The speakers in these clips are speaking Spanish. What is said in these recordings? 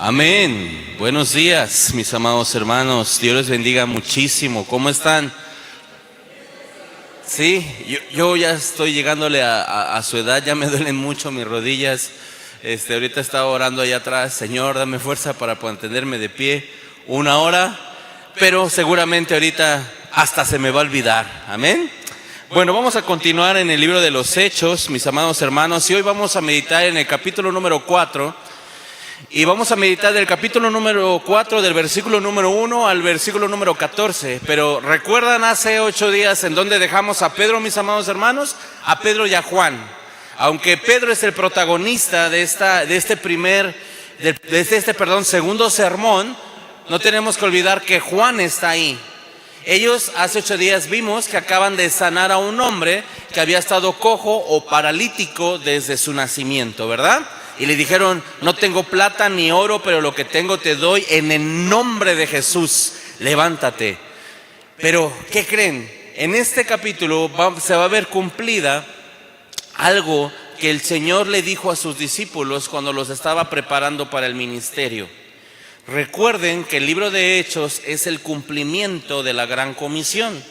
Amén. Buenos días, mis amados hermanos. Dios les bendiga muchísimo. ¿Cómo están? Sí, yo ya estoy llegándole a su edad, ya me duelen mucho mis rodillas. Ahorita estaba orando allá atrás, Señor, dame fuerza para mantenerme de pie 1 hora, pero seguramente ahorita hasta se me va a olvidar. Amén. Bueno, vamos a continuar en el libro de los Hechos, mis amados hermanos, y hoy vamos a meditar en el capítulo número 4. Y vamos a meditar del capítulo número 4, del versículo número 1 al versículo número 14. Pero ¿recuerdan hace 8 días en donde dejamos a Pedro, mis amados hermanos? A Pedro y a Juan. Aunque Pedro es el protagonista de este segundo sermón, no tenemos que olvidar que Juan está ahí. Ellos hace 8 días vimos que acaban de sanar a un hombre que había estado cojo o paralítico desde su nacimiento, ¿verdad? Y le dijeron, no tengo plata ni oro, pero lo que tengo te doy en el nombre de Jesús, levántate. Pero, ¿qué creen? En este capítulo se va a ver cumplida algo que el Señor le dijo a sus discípulos cuando los estaba preparando para el ministerio. Recuerden que el libro de Hechos es el cumplimiento de la gran comisión,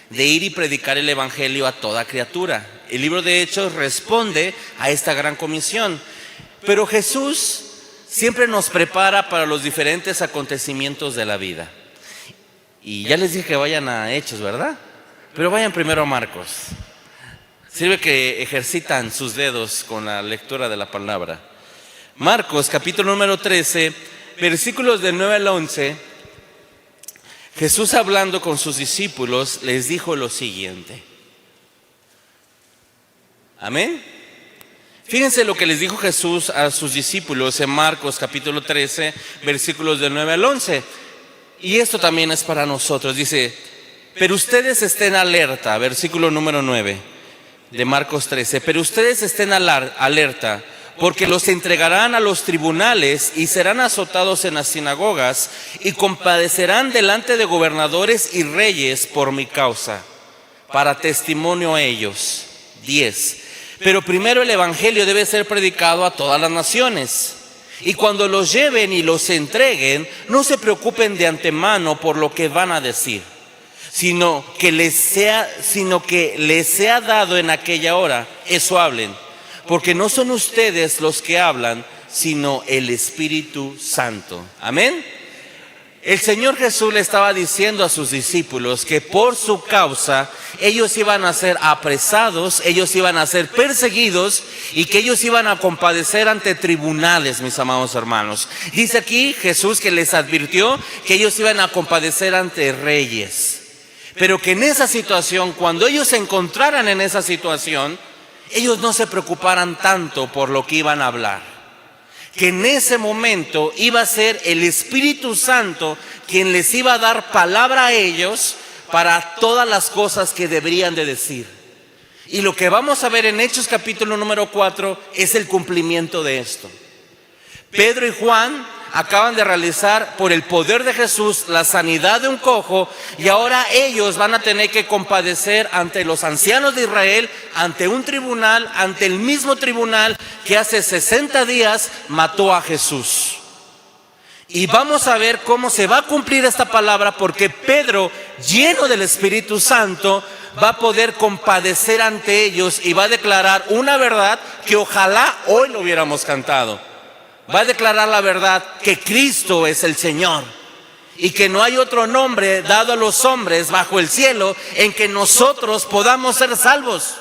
de ir y predicar el evangelio a toda criatura. El libro de Hechos responde a esta gran comisión. Pero Jesús siempre nos prepara para los diferentes acontecimientos de la vida. Y ya les dije que vayan a Hechos, ¿verdad? Pero vayan primero a Marcos. Sirve que ejercitan sus dedos con la lectura de la palabra. Marcos, capítulo número 13, versículos del 9 al 11. Jesús, hablando con sus discípulos, les dijo lo siguiente. Amén. Fíjense lo que les dijo Jesús a sus discípulos en Marcos capítulo 13, versículos del 9 al 11. Y esto también es para nosotros. Dice, pero ustedes estén alerta, versículo número 9 de Marcos 13. Pero ustedes estén alerta, porque los entregarán a los tribunales y serán azotados en las sinagogas y compadecerán delante de gobernadores y reyes por mi causa, para testimonio a ellos. 10. Pero primero el evangelio debe ser predicado a todas las naciones. Y cuando los lleven y los entreguen, no se preocupen de antemano por lo que van a decir, sino que les sea dado en aquella hora, eso hablen. Porque no son ustedes los que hablan, sino el Espíritu Santo. Amén. El Señor Jesús le estaba diciendo a sus discípulos que por su causa ellos iban a ser apresados, ellos iban a ser perseguidos y que ellos iban a compadecer ante tribunales, mis amados hermanos. Dice aquí Jesús que les advirtió que ellos iban a compadecer ante reyes, pero que en esa situación, cuando ellos se encontraran en esa situación, ellos no se preocuparan tanto por lo que iban a hablar. Que en ese momento iba a ser el Espíritu Santo quien les iba a dar palabra a ellos para todas las cosas que deberían de decir. Y lo que vamos a ver en Hechos capítulo número 4 es el cumplimiento de esto. Pedro y Juan acaban de realizar por el poder de Jesús la sanidad de un cojo, y ahora ellos van a tener que compadecer ante los ancianos de Israel, ante un tribunal, ante el mismo tribunal que hace 60 días mató a Jesús. Y vamos a ver cómo se va a cumplir esta palabra, porque Pedro, lleno del Espíritu Santo, va a poder compadecer ante ellos y va a declarar una verdad que ojalá hoy lo hubiéramos cantado. Va a declarar la verdad que Cristo es el Señor y que no hay otro nombre dado a los hombres bajo el cielo en que nosotros podamos ser salvos.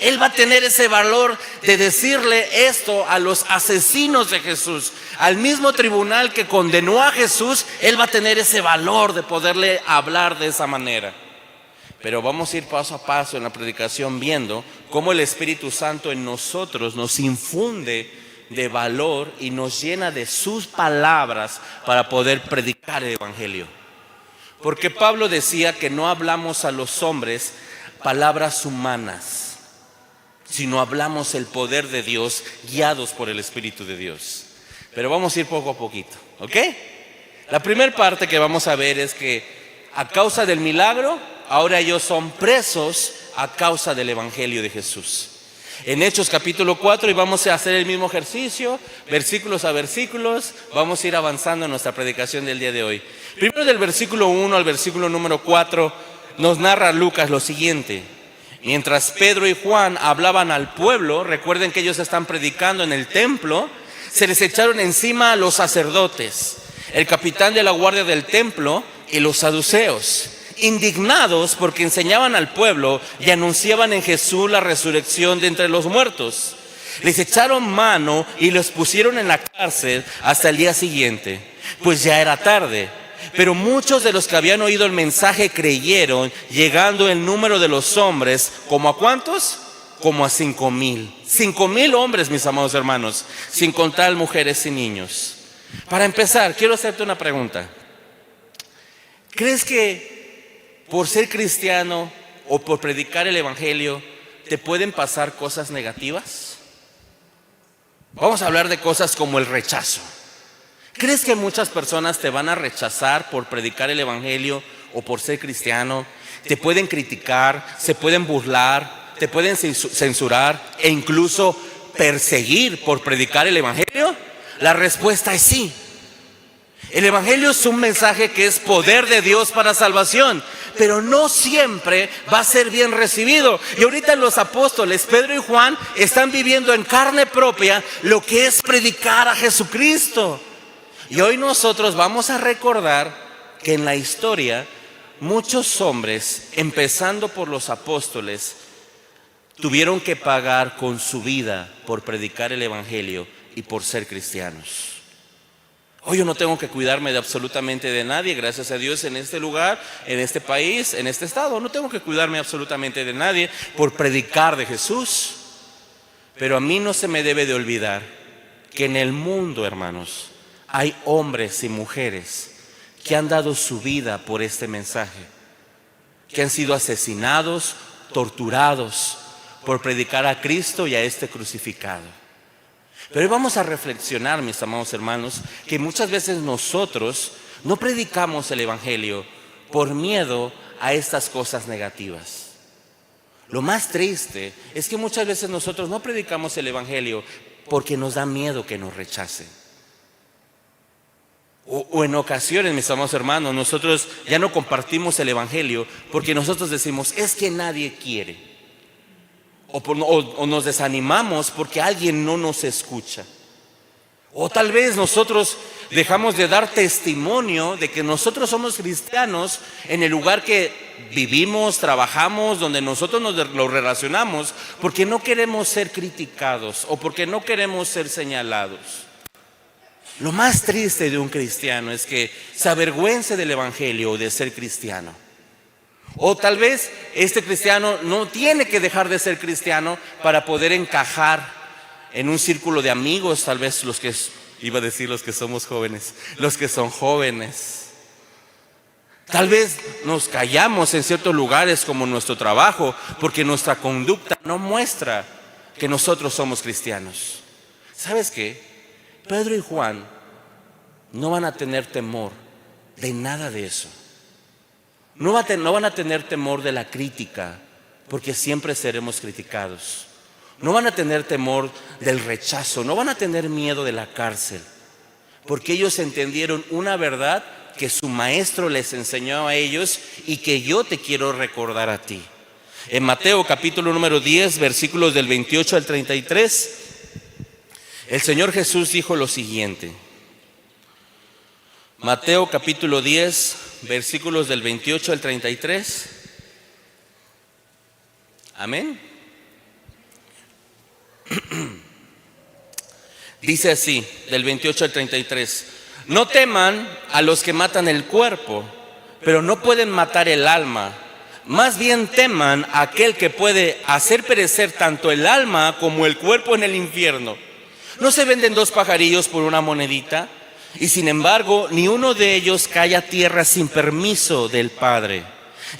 Él va a tener ese valor de decirle esto a los asesinos de Jesús, al mismo tribunal que condenó a Jesús. Él va a tener ese valor de poderle hablar de esa manera. Pero vamos a ir paso a paso en la predicación viendo cómo el Espíritu Santo en nosotros nos infunde de valor y nos llena de sus palabras para poder predicar el evangelio. Porque Pablo decía que no hablamos a los hombres palabras humanas, sino hablamos el poder de Dios guiados por el Espíritu de Dios. Pero vamos a ir poco a poquito, ¿ok? La primera parte que vamos a ver es que a causa del milagro, ahora ellos son presos a causa del evangelio de Jesús. en Hechos capítulo 4 y vamos a hacer el mismo ejercicio, versículos a versículos. Vamos a ir avanzando en nuestra predicación del día de hoy. Primero del versículo 1 al versículo número 4 nos narra Lucas lo siguiente. Mientras Pedro y Juan hablaban al pueblo, recuerden que ellos están predicando en el templo, se les echaron encima a los sacerdotes, el capitán de la guardia del templo y los saduceos, indignados porque enseñaban al pueblo y anunciaban en Jesús la resurrección de entre los muertos. Les echaron mano y los pusieron en la cárcel hasta el día siguiente, pues ya era tarde. Pero muchos de los que habían oído el mensaje creyeron, llegando el número de los hombres, ¿como a cuántos? Como a 5,000. 5,000 hombres, mis amados hermanos, sin contar mujeres y niños. Para empezar, quiero hacerte una pregunta. ¿Crees que por ser cristiano o por predicar el evangelio te pueden pasar cosas negativas? Vamos a hablar de cosas como el rechazo. ¿Crees que muchas personas te van a rechazar por predicar el evangelio o por ser cristiano? Te pueden criticar, se pueden burlar, te pueden censurar e incluso perseguir por predicar el evangelio. La respuesta es sí. El evangelio es un mensaje que es poder de Dios para salvación, pero no siempre va a ser bien recibido. Y ahorita los apóstoles Pedro y Juan están viviendo en carne propia lo que es predicar a Jesucristo. Y hoy nosotros vamos a recordar que en la historia muchos hombres, empezando por los apóstoles, tuvieron que pagar con su vida por predicar el evangelio y por ser cristianos. Hoy yo no tengo que cuidarme de absolutamente de nadie, gracias a Dios, en este lugar, en este país, en este estado. No tengo que cuidarme absolutamente de nadie por predicar de Jesús. Pero a mí no se me debe de olvidar que en el mundo, hermanos, hay hombres y mujeres que han dado su vida por este mensaje, que han sido asesinados, torturados por predicar a Cristo y a este crucificado. Pero hoy vamos a reflexionar, mis amados hermanos, que muchas veces nosotros no predicamos el evangelio por miedo a estas cosas negativas. Lo más triste es que muchas veces nosotros no predicamos el evangelio porque nos da miedo que nos rechacen. O en ocasiones, mis amados hermanos, nosotros ya no compartimos el evangelio porque nosotros decimos, es que nadie quiere. O nos desanimamos porque alguien no nos escucha. O tal vez nosotros dejamos de dar testimonio de que nosotros somos cristianos en el lugar que vivimos, trabajamos, donde nosotros nos lo relacionamos, porque no queremos ser criticados o porque no queremos ser señalados. Lo más triste de un cristiano es que se avergüence del evangelio o de ser cristiano. O tal vez este cristiano no tiene que dejar de ser cristiano para poder encajar en un círculo de amigos, tal vez los que somos jóvenes, los que son jóvenes. Tal vez nos callamos en ciertos lugares como nuestro trabajo porque nuestra conducta no muestra que nosotros somos cristianos. ¿Sabes qué? Pedro y Juan no van a tener temor de nada de eso. No van a tener temor de la crítica, porque siempre seremos criticados. No van a tener temor del rechazo, no van a tener miedo de la cárcel, porque ellos entendieron una verdad que su maestro les enseñó a ellos y que yo te quiero recordar a ti. En Mateo capítulo número 10, versículos del 28 al 33, el Señor Jesús dijo lo siguiente. Mateo capítulo 10, versículos del 28 al 33. Amén. Dice así, del 28 al 33. No teman a los que matan el cuerpo, pero no pueden matar el alma. Más bien teman a aquel que puede hacer perecer tanto el alma como el cuerpo en el infierno. ¿No se venden 2 pajarillos por una monedita? Y sin embargo, ni uno de ellos cae a tierra sin permiso del Padre.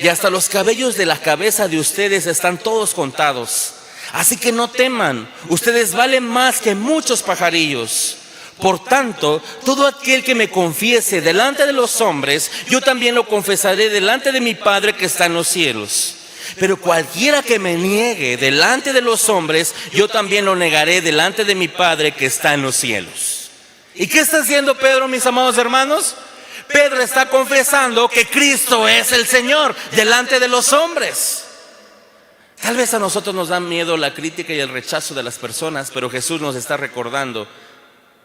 Y hasta los cabellos de la cabeza de ustedes están todos contados. Así que no teman, ustedes valen más que muchos pajarillos. Por tanto, todo aquel que me confiese delante de los hombres, yo también lo confesaré delante de mi Padre que está en los cielos. Pero cualquiera que me niegue delante de los hombres, yo también lo negaré delante de mi Padre que está en los cielos. ¿Y qué está haciendo Pedro, mis amados hermanos? Pedro está confesando que Cristo es el Señor delante de los hombres. Tal vez a nosotros nos da miedo la crítica y el rechazo de las personas, pero Jesús nos está recordando: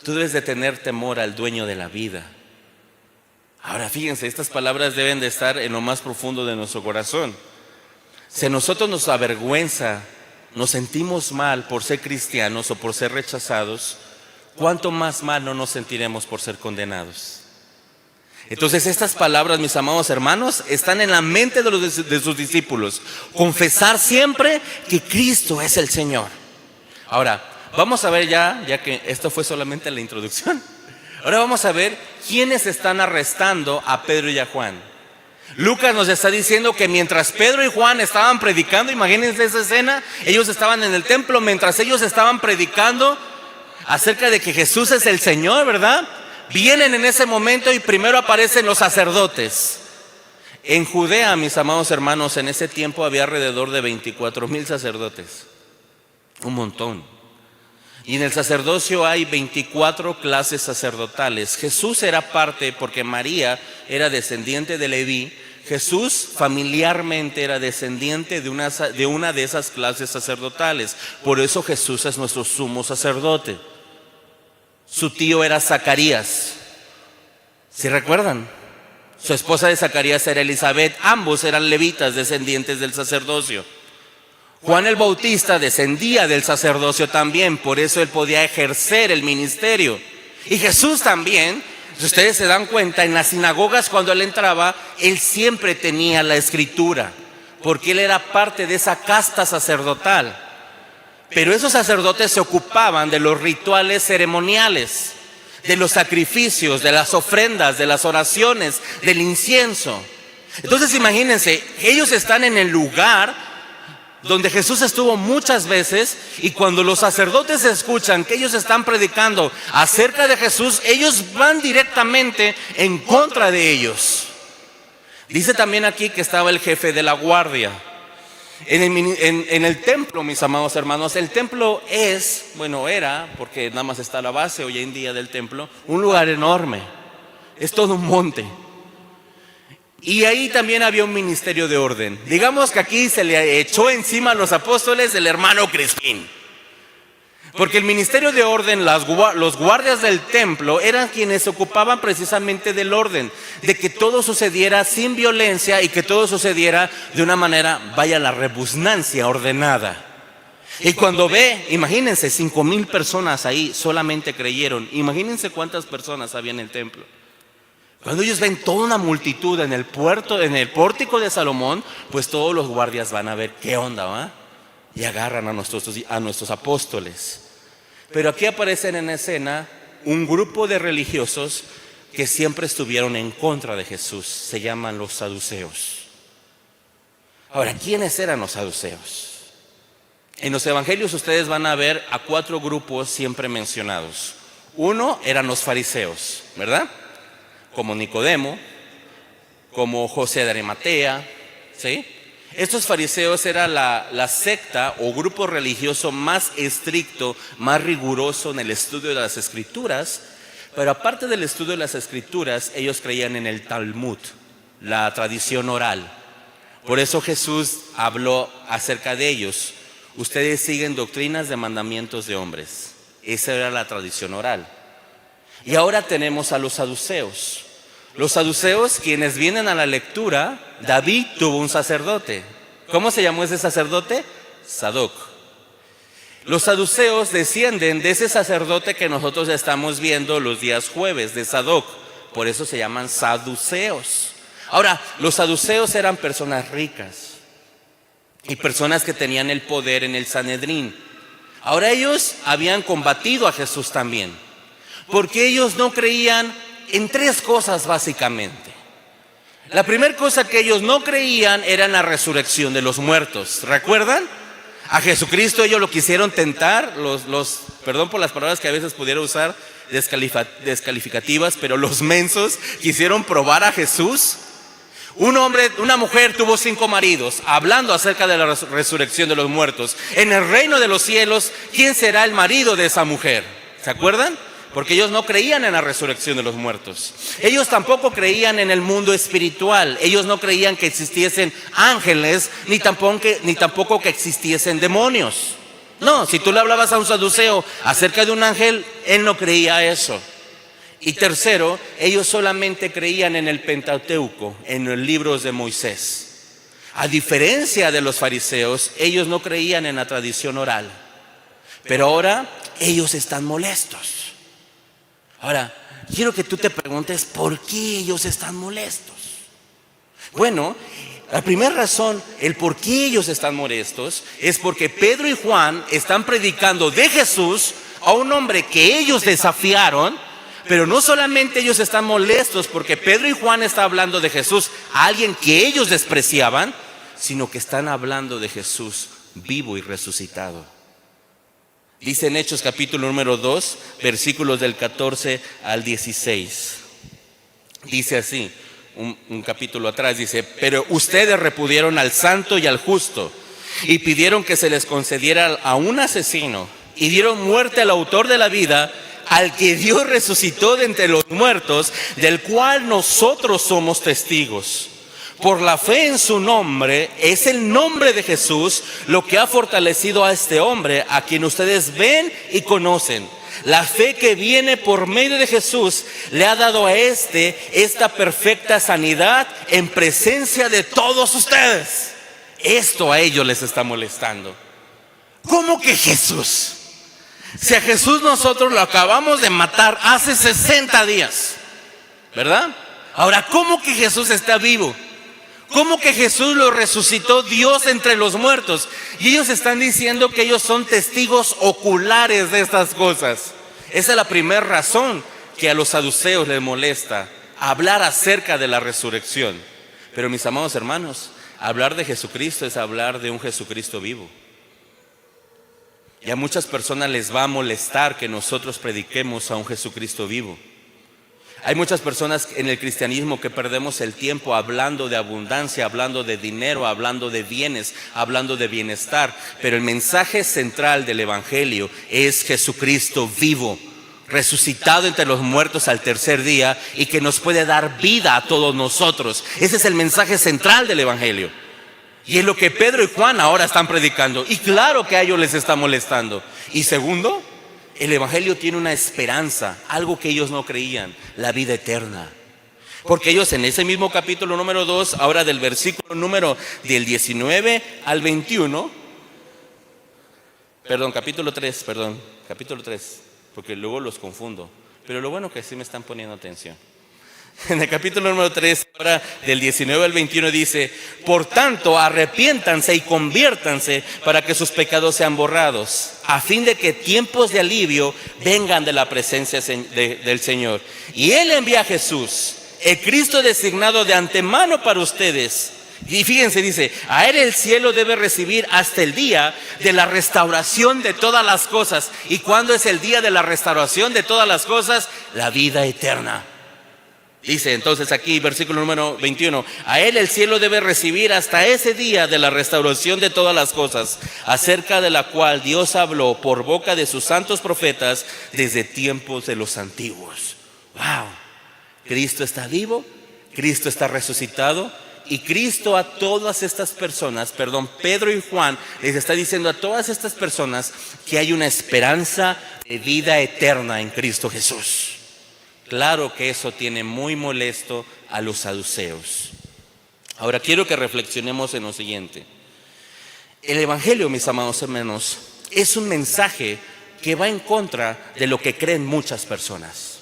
tú debes de tener temor al dueño de la vida. Ahora fíjense, estas palabras deben de estar en lo más profundo de nuestro corazón. Si a nosotros nos avergüenza, nos sentimos mal por ser cristianos o por ser rechazados, ¿cuánto más mal no nos sentiremos por ser condenados? Entonces estas palabras, mis amados hermanos, están en la mente de sus discípulos. Confesar siempre que Cristo es el Señor. Ahora, vamos a ver ya que esto fue solamente la introducción. Ahora vamos a ver quiénes están arrestando a Pedro y a Juan. Lucas nos está diciendo que mientras Pedro y Juan estaban predicando, imagínense esa escena, ellos estaban en el templo, mientras ellos estaban predicando acerca de que Jesús es el Señor, ¿verdad? Vienen en ese momento y primero aparecen los sacerdotes. En Judea, mis amados hermanos, en ese tiempo había alrededor de 24,000 sacerdotes. Un montón. Y en el sacerdocio hay 24 clases sacerdotales. Jesús era parte, porque María era descendiente de Leví. Jesús familiarmente era descendiente de una de esas clases sacerdotales. Por eso Jesús es nuestro sumo sacerdote. Su tío era Zacarías. ¿Sí recuerdan? Su esposa de Zacarías era Elizabeth. Ambos eran levitas, descendientes del sacerdocio. Juan el Bautista descendía del sacerdocio también, por eso él podía ejercer el ministerio. Y Jesús también, si ustedes se dan cuenta, en las sinagogas cuando él entraba, él siempre tenía la escritura, porque él era parte de esa casta sacerdotal. Pero esos sacerdotes se ocupaban de los rituales ceremoniales, de los sacrificios, de las ofrendas, de las oraciones, del incienso. Entonces imagínense, ellos están en el lugar donde Jesús estuvo muchas veces, y cuando los sacerdotes escuchan que ellos están predicando acerca de Jesús, ellos van directamente en contra de ellos. Dice también aquí que estaba el jefe de la guardia. En el templo, mis amados hermanos, el templo era, porque nada más está la base hoy en día del templo, un lugar enorme. Es todo un monte. Y ahí también había un ministerio de orden. Digamos que aquí se le echó encima a los apóstoles el hermano Crispín. Porque el ministerio de orden, los guardias del templo, eran quienes se ocupaban precisamente del orden, de que todo sucediera sin violencia y que todo sucediera de una manera, vaya la rebusnancia, ordenada. Y cuando imagínense, 5,000 personas ahí solamente creyeron. Imagínense cuántas personas había en el templo. Cuando ellos ven toda una multitud en el pórtico de Salomón, pues todos los guardias van a ver qué onda, ¿va? Y agarran a nuestros apóstoles. Pero aquí aparecen en escena un grupo de religiosos que siempre estuvieron en contra de Jesús. Se llaman los saduceos. Ahora, ¿quiénes eran los saduceos? En los evangelios ustedes van a ver a 4 grupos siempre mencionados. Uno eran los fariseos, ¿verdad? Como Nicodemo, como José de Arimatea, ¿sí? Estos fariseos era la secta o grupo religioso más estricto, más riguroso en el estudio de las escrituras. Pero aparte del estudio de las escrituras, ellos creían en el Talmud, la tradición oral. Por eso Jesús habló acerca de ellos. Ustedes siguen doctrinas de mandamientos de hombres. Esa era la tradición oral. Y ahora tenemos a los saduceos. Los saduceos, quienes vienen a la lectura, David tuvo un sacerdote. ¿Cómo se llamó ese sacerdote? Sadoc. Los saduceos descienden de ese sacerdote que nosotros estamos viendo los días jueves, de Sadoc. Por eso se llaman saduceos. Ahora, los saduceos eran personas ricas y personas que tenían el poder en el Sanedrín. Ahora ellos habían combatido a Jesús también, porque ellos no creían en 3 cosas básicamente. La primera cosa que ellos no creían era en la resurrección de los muertos. ¿Recuerdan? A Jesucristo ellos lo quisieron tentar, perdón por las palabras que a veces pudiera usar descalificativas, pero los mensos quisieron probar a Jesús. Una mujer tuvo 5 maridos, hablando acerca de la resurrección de los muertos. En el reino de los cielos, ¿quién será el marido de esa mujer? ¿Se acuerdan? Porque ellos no creían en la resurrección de los muertos. Ellos tampoco creían en el mundo espiritual. Ellos no creían que existiesen ángeles, ni tampoco que existiesen demonios. No, si tú le hablabas a un saduceo acerca de un ángel, él no creía eso. Y tercero, ellos solamente creían en el Pentateuco, en los libros de Moisés. A diferencia de los fariseos, ellos no creían en la tradición oral. Pero ahora ellos están molestos. Ahora, quiero que tú te preguntes, ¿por qué ellos están molestos? Bueno, la primera razón, el por qué ellos están molestos, es porque Pedro y Juan están predicando de Jesús a un hombre que ellos desafiaron. Pero no solamente ellos están molestos porque Pedro y Juan están hablando de Jesús a alguien que ellos despreciaban, sino que están hablando de Jesús vivo y resucitado. Dice en Hechos capítulo número 2, versículos del 14 al 16. Dice así, un capítulo atrás, dice: pero ustedes repudiaron al santo y al justo y pidieron que se les concediera a un asesino y dieron muerte al autor de la vida, al que Dios resucitó de entre los muertos, del cual nosotros somos testigos. Por la fe en su nombre, es el nombre de Jesús lo que ha fortalecido a este hombre, a quien ustedes ven y conocen. La fe que viene por medio de Jesús le ha dado a esta perfecta sanidad en presencia de todos ustedes. Esto a ellos les está molestando. ¿Cómo que Jesús? Si a Jesús nosotros lo acabamos de matar hace 60 días, ¿verdad? Ahora, ¿cómo que Jesús está vivo? ¿Cómo que Jesús lo resucitó Dios entre los muertos? Y ellos están diciendo que ellos son testigos oculares de estas cosas. Esa es la primera razón que a los saduceos les molesta, hablar acerca de la resurrección. Pero mis amados hermanos, hablar de Jesucristo es hablar de un Jesucristo vivo. Y a muchas personas les va a molestar que nosotros prediquemos a un Jesucristo vivo. Hay muchas personas en el cristianismo que perdemos el tiempo hablando de abundancia, hablando de dinero, hablando de bienes, hablando de bienestar. Pero el mensaje central del evangelio es Jesucristo vivo, resucitado entre los muertos al tercer día y que nos puede dar vida a todos nosotros. Ese es el mensaje central del evangelio. Y es lo que Pedro y Juan ahora están predicando. Y claro que a ellos les está molestando. Y segundo, el evangelio tiene una esperanza, algo que ellos no creían: la vida eterna. Porque ellos en ese mismo capítulo número 2, ahora del versículo número del 19 al 21, capítulo 3, porque luego los confundo. Pero lo bueno que sí me están poniendo atención. En el capítulo número 3, ahora del 19 al 21 dice: por tanto, arrepiéntanse y conviértanse para que sus pecados sean borrados, a fin de que tiempos de alivio vengan de la presencia del Señor. Y Él envía a Jesús, el Cristo designado de antemano para ustedes. Y fíjense, dice: a Él el cielo debe recibir hasta el día de la restauración de todas las cosas. ¿Y cuándo es el día de la restauración de todas las cosas? La vida eterna. Dice entonces aquí, versículo número 21, a Él el cielo debe recibir hasta ese día de la restauración de todas las cosas, acerca de la cual Dios habló por boca de sus santos profetas desde tiempos de los antiguos. ¡Wow! Cristo está vivo, Cristo está resucitado, y Cristo a todas estas personas, Pedro y Juan les está diciendo a todas estas personas que hay una esperanza de vida eterna en Cristo Jesús. Claro que eso tiene muy molesto a los saduceos. Ahora quiero que reflexionemos en lo siguiente. El evangelio, mis amados hermanos, es un mensaje que va en contra de lo que creen muchas personas.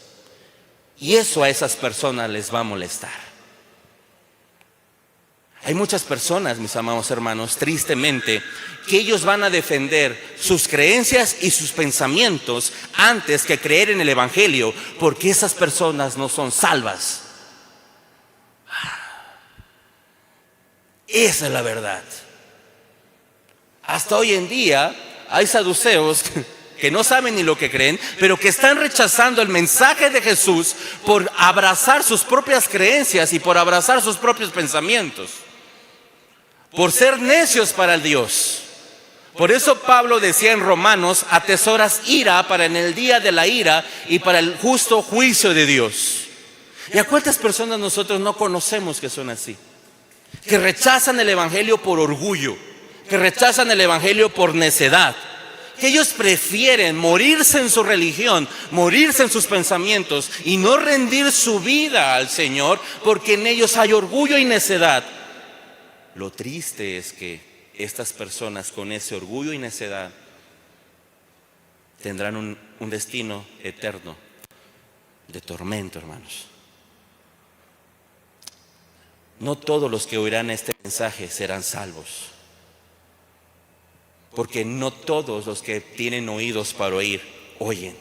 Y eso a esas personas les va a molestar. Hay muchas personas, mis amados hermanos, tristemente, que ellos van a defender sus creencias y sus pensamientos antes que creer en el evangelio, porque esas personas no son salvas. Esa es la verdad. Hasta hoy en día hay saduceos que no saben ni lo que creen, pero que están rechazando el mensaje de Jesús por abrazar sus propias creencias y por abrazar sus propios pensamientos, por ser necios para el Dios. Por eso Pablo decía en Romanos: atesoras ira para en el día de la ira y para el justo juicio de Dios. ¿Y a cuántas personas nosotros no conocemos que son así? Que rechazan el evangelio por orgullo, que rechazan el evangelio por necedad, que ellos prefieren morirse en su religión, morirse en sus pensamientos y no rendir su vida al Señor porque en ellos hay orgullo y necedad. Lo triste es que estas personas con ese orgullo y necedad tendrán un destino eterno de tormento, hermanos. No todos los que oirán este mensaje serán salvos, porque no todos los que tienen oídos para oír, oyen.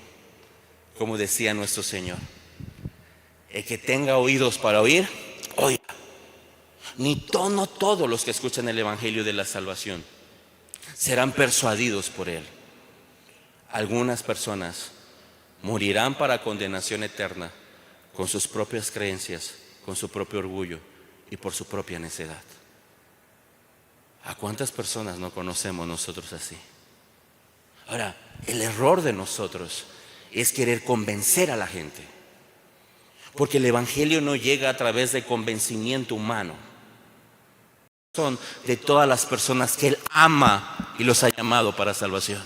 Como decía nuestro Señor: el que tenga oídos para oír, oiga. No todos los que escuchan el evangelio de la salvación serán persuadidos por él. Algunas personas morirán para condenación eterna con sus propias creencias, con su propio orgullo y por su propia necedad. ¿A cuántas personas no conocemos nosotros así? Ahora, el error de nosotros es querer convencer a la gente, porque el evangelio no llega a través de convencimiento humano. Son de todas las personas que Él ama y los ha llamado para salvación.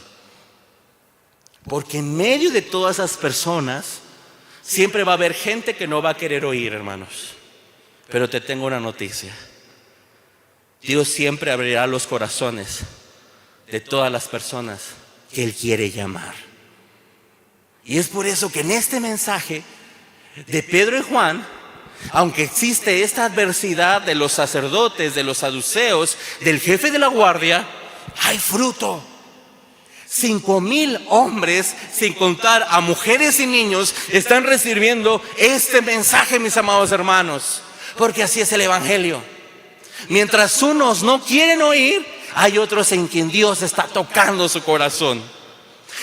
Porque en medio de todas esas personas siempre va a haber gente que no va a querer oír, hermanos. Pero te tengo una noticia: Dios siempre abrirá los corazones de todas las personas que Él quiere llamar. Y es por eso que en este mensaje de Pedro y Juan, aunque existe esta adversidad de los sacerdotes, de los saduceos, del jefe de la guardia, hay fruto. 5,000 hombres, sin contar a mujeres y niños, están recibiendo este mensaje, mis amados hermanos, porque así es el evangelio. Mientras unos no quieren oír, hay otros en quien Dios está tocando su corazón.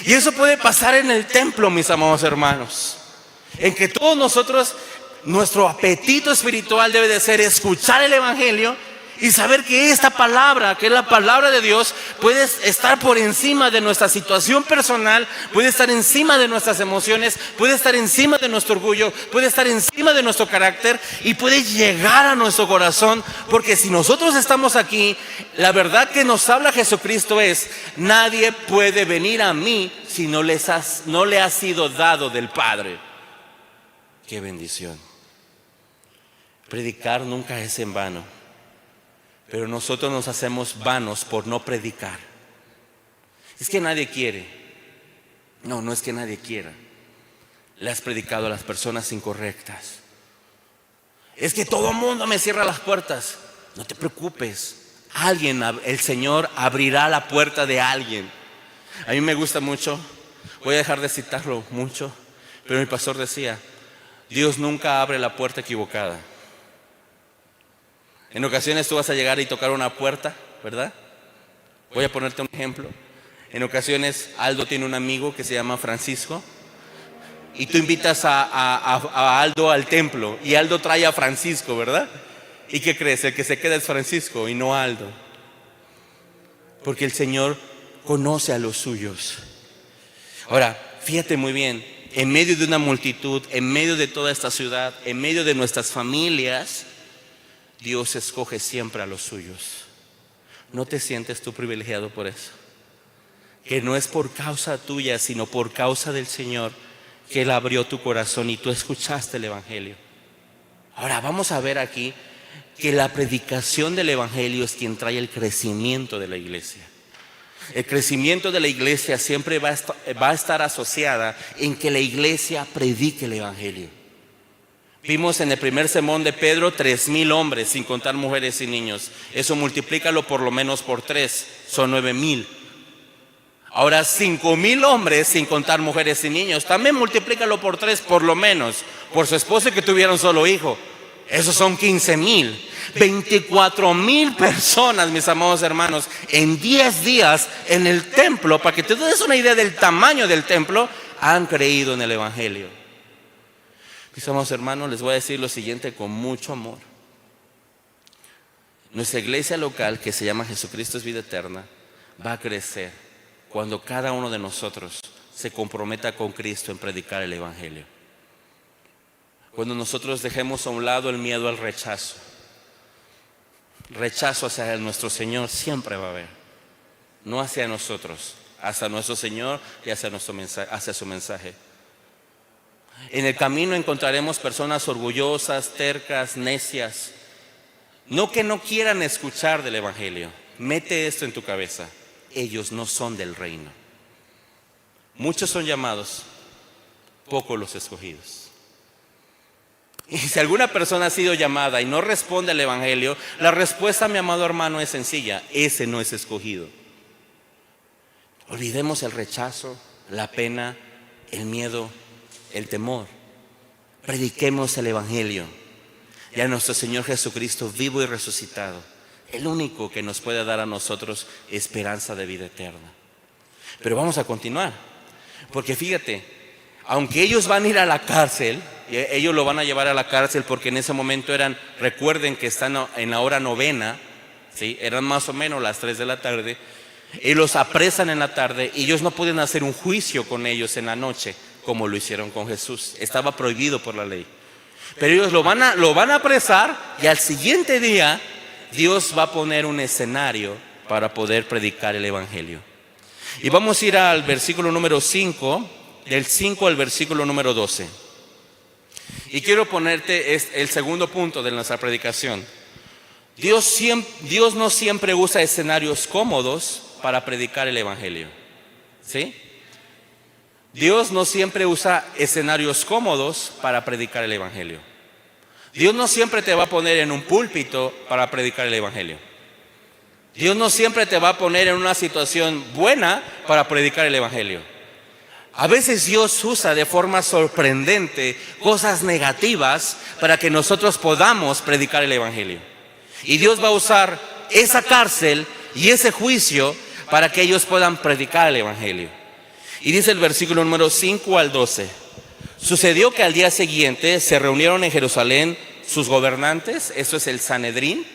Y eso puede pasar en el templo, mis amados hermanos, en que todos nosotros, nuestro apetito espiritual debe de ser escuchar el evangelio y saber que esta palabra, que es la palabra de Dios, puede estar por encima de nuestra situación personal, puede estar encima de nuestras emociones, puede estar encima de nuestro orgullo, puede estar encima de nuestro carácter y puede llegar a nuestro corazón. Porque si nosotros estamos aquí, la verdad que nos habla Jesucristo es: nadie puede venir a mí si no le ha sido dado del Padre. ¡Qué bendición! Predicar nunca es en vano, pero nosotros nos hacemos vanos por no predicar. Es que nadie quiere. No es que nadie quiera. Le has predicado a las personas incorrectas. Es que todo el mundo me cierra las puertas. No te preocupes. El Señor abrirá la puerta de alguien. A mí me gusta mucho, voy a dejar de citarlo mucho, pero mi pastor decía: Dios nunca abre la puerta equivocada. En ocasiones tú vas a llegar y tocar una puerta, ¿verdad? Voy a ponerte un ejemplo. En ocasiones Aldo tiene un amigo que se llama Francisco y tú invitas a Aldo al templo y Aldo trae a Francisco, ¿verdad? ¿Y qué crees? El que se queda es Francisco y no Aldo. Porque el Señor conoce a los suyos. Ahora, fíjate muy bien, en medio de una multitud, en medio de toda esta ciudad, en medio de nuestras familias, Dios escoge siempre a los suyos. ¿No te sientes tú privilegiado por eso? Que no es por causa tuya, sino por causa del Señor que Él abrió tu corazón y tú escuchaste el evangelio. Ahora vamos a ver aquí que la predicación del evangelio es quien trae el crecimiento de la iglesia. El crecimiento de la iglesia siempre va a estar asociada en que la iglesia predique el evangelio. Vimos en el primer sermón de Pedro 3,000 hombres, sin contar mujeres y niños. Eso multiplícalo por lo menos por 3, son 9,000. Ahora 5,000 hombres, sin contar mujeres y niños. También multiplícalo por 3 por lo menos, por su esposo que tuviera un solo hijo. Esos son 15,000. 24,000 personas, mis amados hermanos, en 10 días en el templo, para que te des una idea del tamaño del templo, han creído en el Evangelio. Mis amados hermanos, les voy a decir lo siguiente con mucho amor. Nuestra iglesia local, que se llama Jesucristo es Vida Eterna, va a crecer cuando cada uno de nosotros se comprometa con Cristo en predicar el Evangelio. Cuando nosotros dejemos a un lado el miedo al rechazo. Rechazo hacia nuestro Señor siempre va a haber. No hacia nosotros, hacia nuestro Señor y hacia su mensaje. En el camino encontraremos personas orgullosas, tercas, necias. No que no quieran escuchar del Evangelio. Mete esto en tu cabeza. Ellos no son del reino. Muchos son llamados, pocos los escogidos. Y si alguna persona ha sido llamada y no responde al Evangelio, la respuesta, mi amado hermano, es sencilla: ese no es escogido. Olvidemos el rechazo, la pena, el miedo, el temor. Prediquemos el Evangelio y a nuestro Señor Jesucristo vivo y resucitado, el único que nos puede dar a nosotros esperanza de vida eterna. Pero vamos a continuar, porque fíjate, aunque ellos van a ir a la cárcel, ellos lo van a llevar a la cárcel porque en ese momento recuerden que están en la hora novena, ¿sí? Eran más o menos las 3 de la tarde, y los apresan en la tarde, y ellos no pueden hacer un juicio con ellos en la noche, como lo hicieron con Jesús. Estaba prohibido por la ley. Pero ellos lo van a apresar, y al siguiente día Dios va a poner un escenario para poder predicar el Evangelio. Y vamos a ir al versículo número 5, del 5 al versículo número 12. Y quiero ponerte el segundo punto de nuestra predicación. Dios no siempre usa escenarios cómodos para predicar el Evangelio. ¿Sí? Dios no siempre usa escenarios cómodos para predicar el Evangelio. Dios no siempre te va a poner en un púlpito para predicar el Evangelio. Dios no siempre te va a poner en una situación buena para predicar el Evangelio. A veces Dios usa de forma sorprendente cosas negativas para que nosotros podamos predicar el Evangelio. Y Dios va a usar esa cárcel y ese juicio para que ellos puedan predicar el Evangelio. Y dice el versículo número 5 al 12. Sucedió que al día siguiente se reunieron en Jerusalén sus gobernantes, eso es el Sanedrín,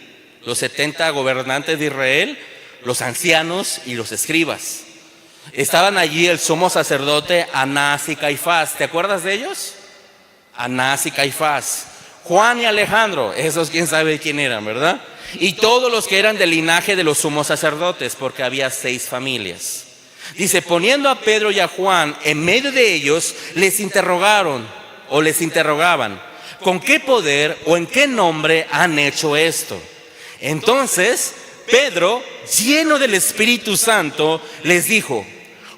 los 70 gobernantes de Israel, los ancianos y los escribas. Estaban allí el sumo sacerdote Anás y Caifás. ¿Te acuerdas de ellos? Anás y Caifás. Juan y Alejandro, esos quién sabe quién eran, ¿verdad? Y todos los que eran del linaje de los sumos sacerdotes, porque había 6 familias. Dice, poniendo a Pedro y a Juan en medio de ellos, les interrogaban, ¿con qué poder o en qué nombre han hecho esto? Entonces Pedro, lleno del Espíritu Santo, les dijo,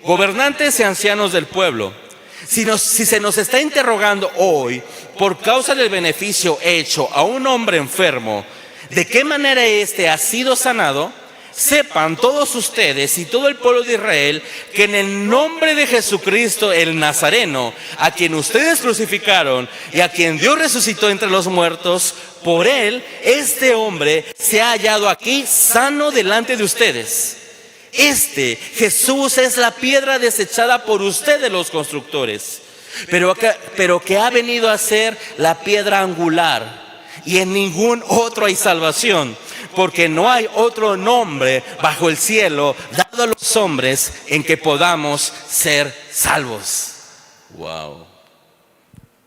gobernantes y ancianos del pueblo, si se nos está interrogando hoy por causa del beneficio hecho a un hombre enfermo, ¿de qué manera éste ha sido sanado? Sepan todos ustedes y todo el pueblo de Israel que en el nombre de Jesucristo el Nazareno, a quien ustedes crucificaron y a quien Dios resucitó entre los muertos, por él este hombre se ha hallado aquí sano delante de ustedes. Jesús es la piedra desechada por ustedes los constructores, pero que ha venido a ser la piedra angular, y en ningún otro hay salvación, porque no hay otro nombre bajo el cielo dado a los hombres en que podamos ser salvos. Wow.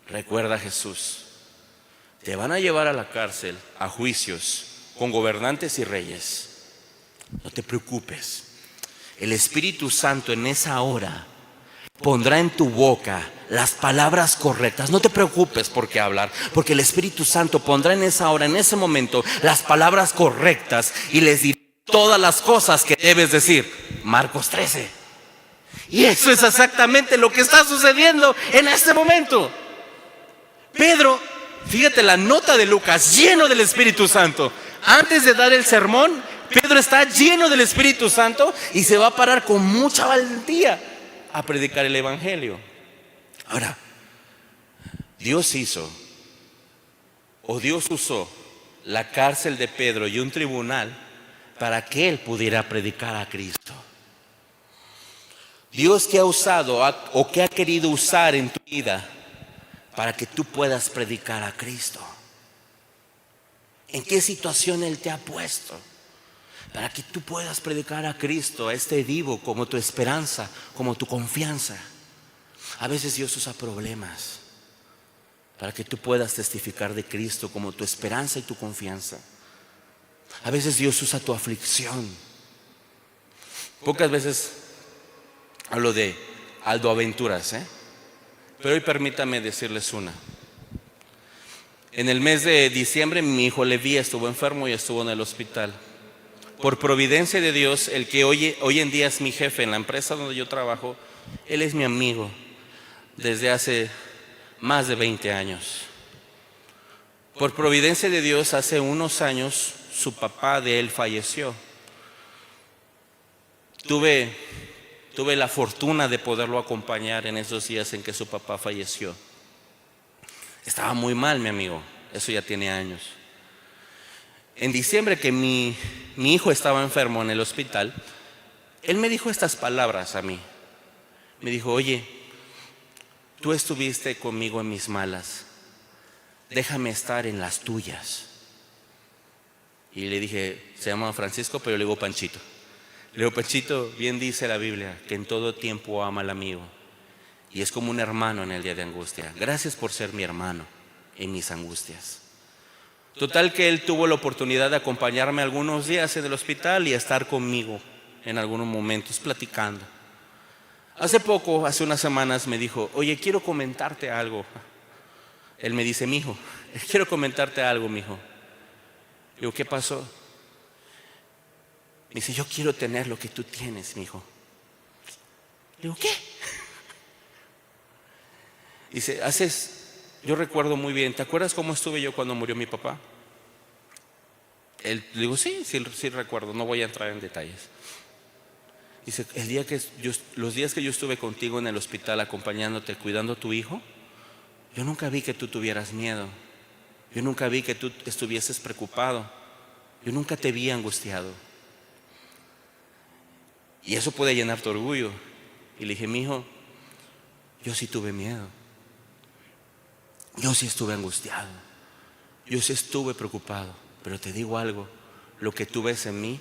Recuerda, Jesús, te van a llevar a la cárcel, a juicios con gobernantes y reyes. No te preocupes. El Espíritu Santo en esa hora pondrá en tu boca las palabras correctas. No te preocupes por qué hablar, porque el Espíritu Santo pondrá en esa hora, en ese momento, las palabras correctas y les dirá todas las cosas que debes decir. Marcos 13. Y eso es exactamente lo que está sucediendo en este momento. Pedro, fíjate la nota de Lucas, lleno del Espíritu Santo. Antes de dar el sermón, Pedro está lleno del Espíritu Santo y se va a parar con mucha valentía a predicar el Evangelio. Ahora, Dios usó la cárcel de Pedro y un tribunal para que él pudiera predicar a Cristo. Dios que ha usado o que ha querido usar en tu vida para que tú puedas predicar a Cristo. ¿En qué situación Él te ha puesto? Para que tú puedas predicar a Cristo, a este vivo, como tu esperanza, como tu confianza. A veces Dios usa problemas para que tú puedas testificar de Cristo como tu esperanza y tu confianza. A veces Dios usa tu aflicción. Pocas veces hablo de Aldo Aventuras, pero hoy permítame decirles una. En el mes de diciembre mi hijo Levi estuvo enfermo y estuvo en el hospital. Por providencia de Dios, el que hoy en día es mi jefe en la empresa donde yo trabajo, él es mi amigo desde hace más de 20 años. Por providencia de Dios, hace unos años su papá de él falleció. Tuve la fortuna de poderlo acompañar en esos días en que su papá falleció. Estaba muy mal mi amigo, eso ya tiene años. En diciembre que mi hijo estaba enfermo en el hospital, él me dijo estas palabras a mí. Me dijo: oye, tú estuviste conmigo en mis malas, déjame estar en las tuyas. Y le dije, se llama Francisco, pero le digo Panchito. Le digo: Panchito, bien dice la Biblia que en todo tiempo ama al amigo y es como un hermano en el día de angustia. Gracias por ser mi hermano en mis angustias. Total que él tuvo la oportunidad de acompañarme algunos días en el hospital y estar conmigo en algunos momentos platicando. Hace unas semanas me dijo: oye, quiero comentarte algo. Él me dice: mijo, quiero comentarte algo, mijo. Le digo: ¿qué pasó? Me dice: yo quiero tener lo que tú tienes, mijo. Le digo: ¿qué? Dice: yo recuerdo muy bien, ¿te acuerdas cómo estuve yo cuando murió mi papá? Le digo: sí recuerdo, no voy a entrar en detalles. Dice: los días que yo estuve contigo en el hospital acompañándote, cuidando a tu hijo, yo nunca vi que tú tuvieras miedo. Yo nunca vi que tú estuvieses preocupado. Yo nunca te vi angustiado. Y eso puede llenar tu orgullo. Y le dije: mijo, yo sí tuve miedo. Yo sí estuve angustiado. Yo sí estuve preocupado. Pero te digo algo, lo que tú ves en mí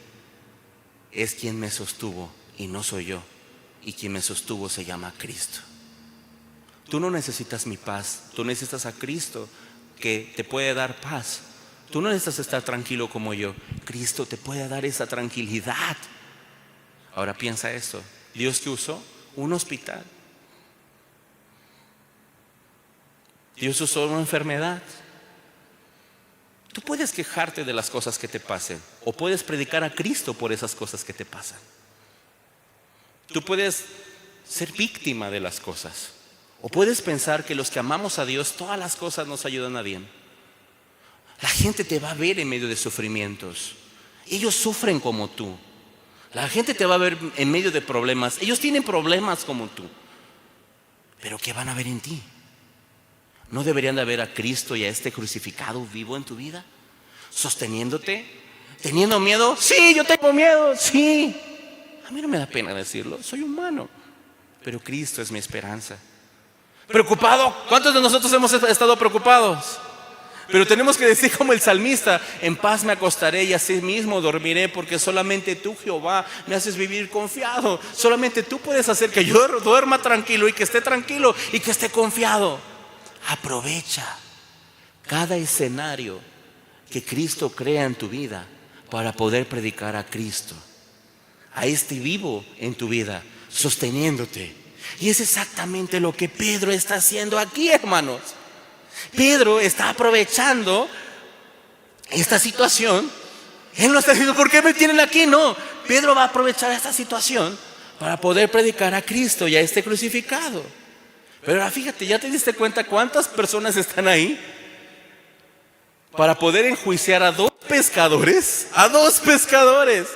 es quien me sostuvo y no soy yo. Y quien me sostuvo se llama Cristo. Tú no necesitas mi paz, tú necesitas a Cristo que te puede dar paz. Tú no necesitas estar tranquilo como yo. Cristo te puede dar esa tranquilidad. Ahora piensa esto: Dios que usó un hospital, Dios usó una enfermedad. Tú puedes quejarte de las cosas que te pasen, o puedes predicar a Cristo por esas cosas que te pasan. Tú puedes ser víctima de las cosas, o puedes pensar que los que amamos a Dios, todas las cosas nos ayudan a bien. La gente te va a ver en medio de sufrimientos. Ellos sufren como tú. La gente te va a ver en medio de problemas. Ellos tienen problemas como tú. Pero ¿qué van a ver en ti? ¿No deberían de ver a Cristo y a este crucificado vivo en tu vida? Sosteniéndote, teniendo miedo. Sí, yo tengo miedo, sí. A mí no me da pena decirlo, soy humano. Pero Cristo es mi esperanza. ¿Preocupado? ¿Cuántos de nosotros hemos estado preocupados? Pero tenemos que decir como el salmista: en paz me acostaré y así mismo dormiré, porque solamente tú, Jehová, me haces vivir confiado. Solamente tú puedes hacer que yo duerma tranquilo y que esté tranquilo y que esté confiado. Aprovecha cada escenario que Cristo crea en tu vida para poder predicar a Cristo, a este vivo en tu vida, sosteniéndote. Y es exactamente lo que Pedro está haciendo aquí, hermanos. Pedro está aprovechando esta situación. Él no está diciendo: ¿por qué me tienen aquí? No, Pedro va a aprovechar esta situación para poder predicar a Cristo y a este crucificado. Pero ahora fíjate, ¿ya te diste cuenta cuántas personas están ahí para poder enjuiciar a dos pescadores? A dos pescadores.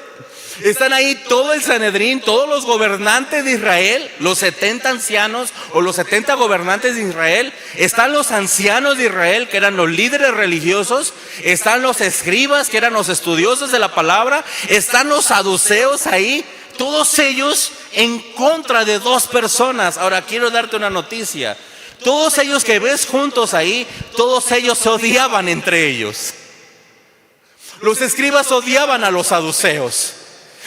Están ahí todo el Sanedrín, todos los gobernantes de Israel, los 70 ancianos o los 70 gobernantes de Israel. Están los ancianos de Israel, que eran los líderes religiosos. Están los escribas, que eran los estudiosos de la palabra. Están los saduceos ahí. Todos ellos en contra de dos personas. Ahora quiero darte una noticia. Todos ellos que ves juntos ahí, todos ellos se odiaban entre ellos. Los escribas odiaban a los saduceos,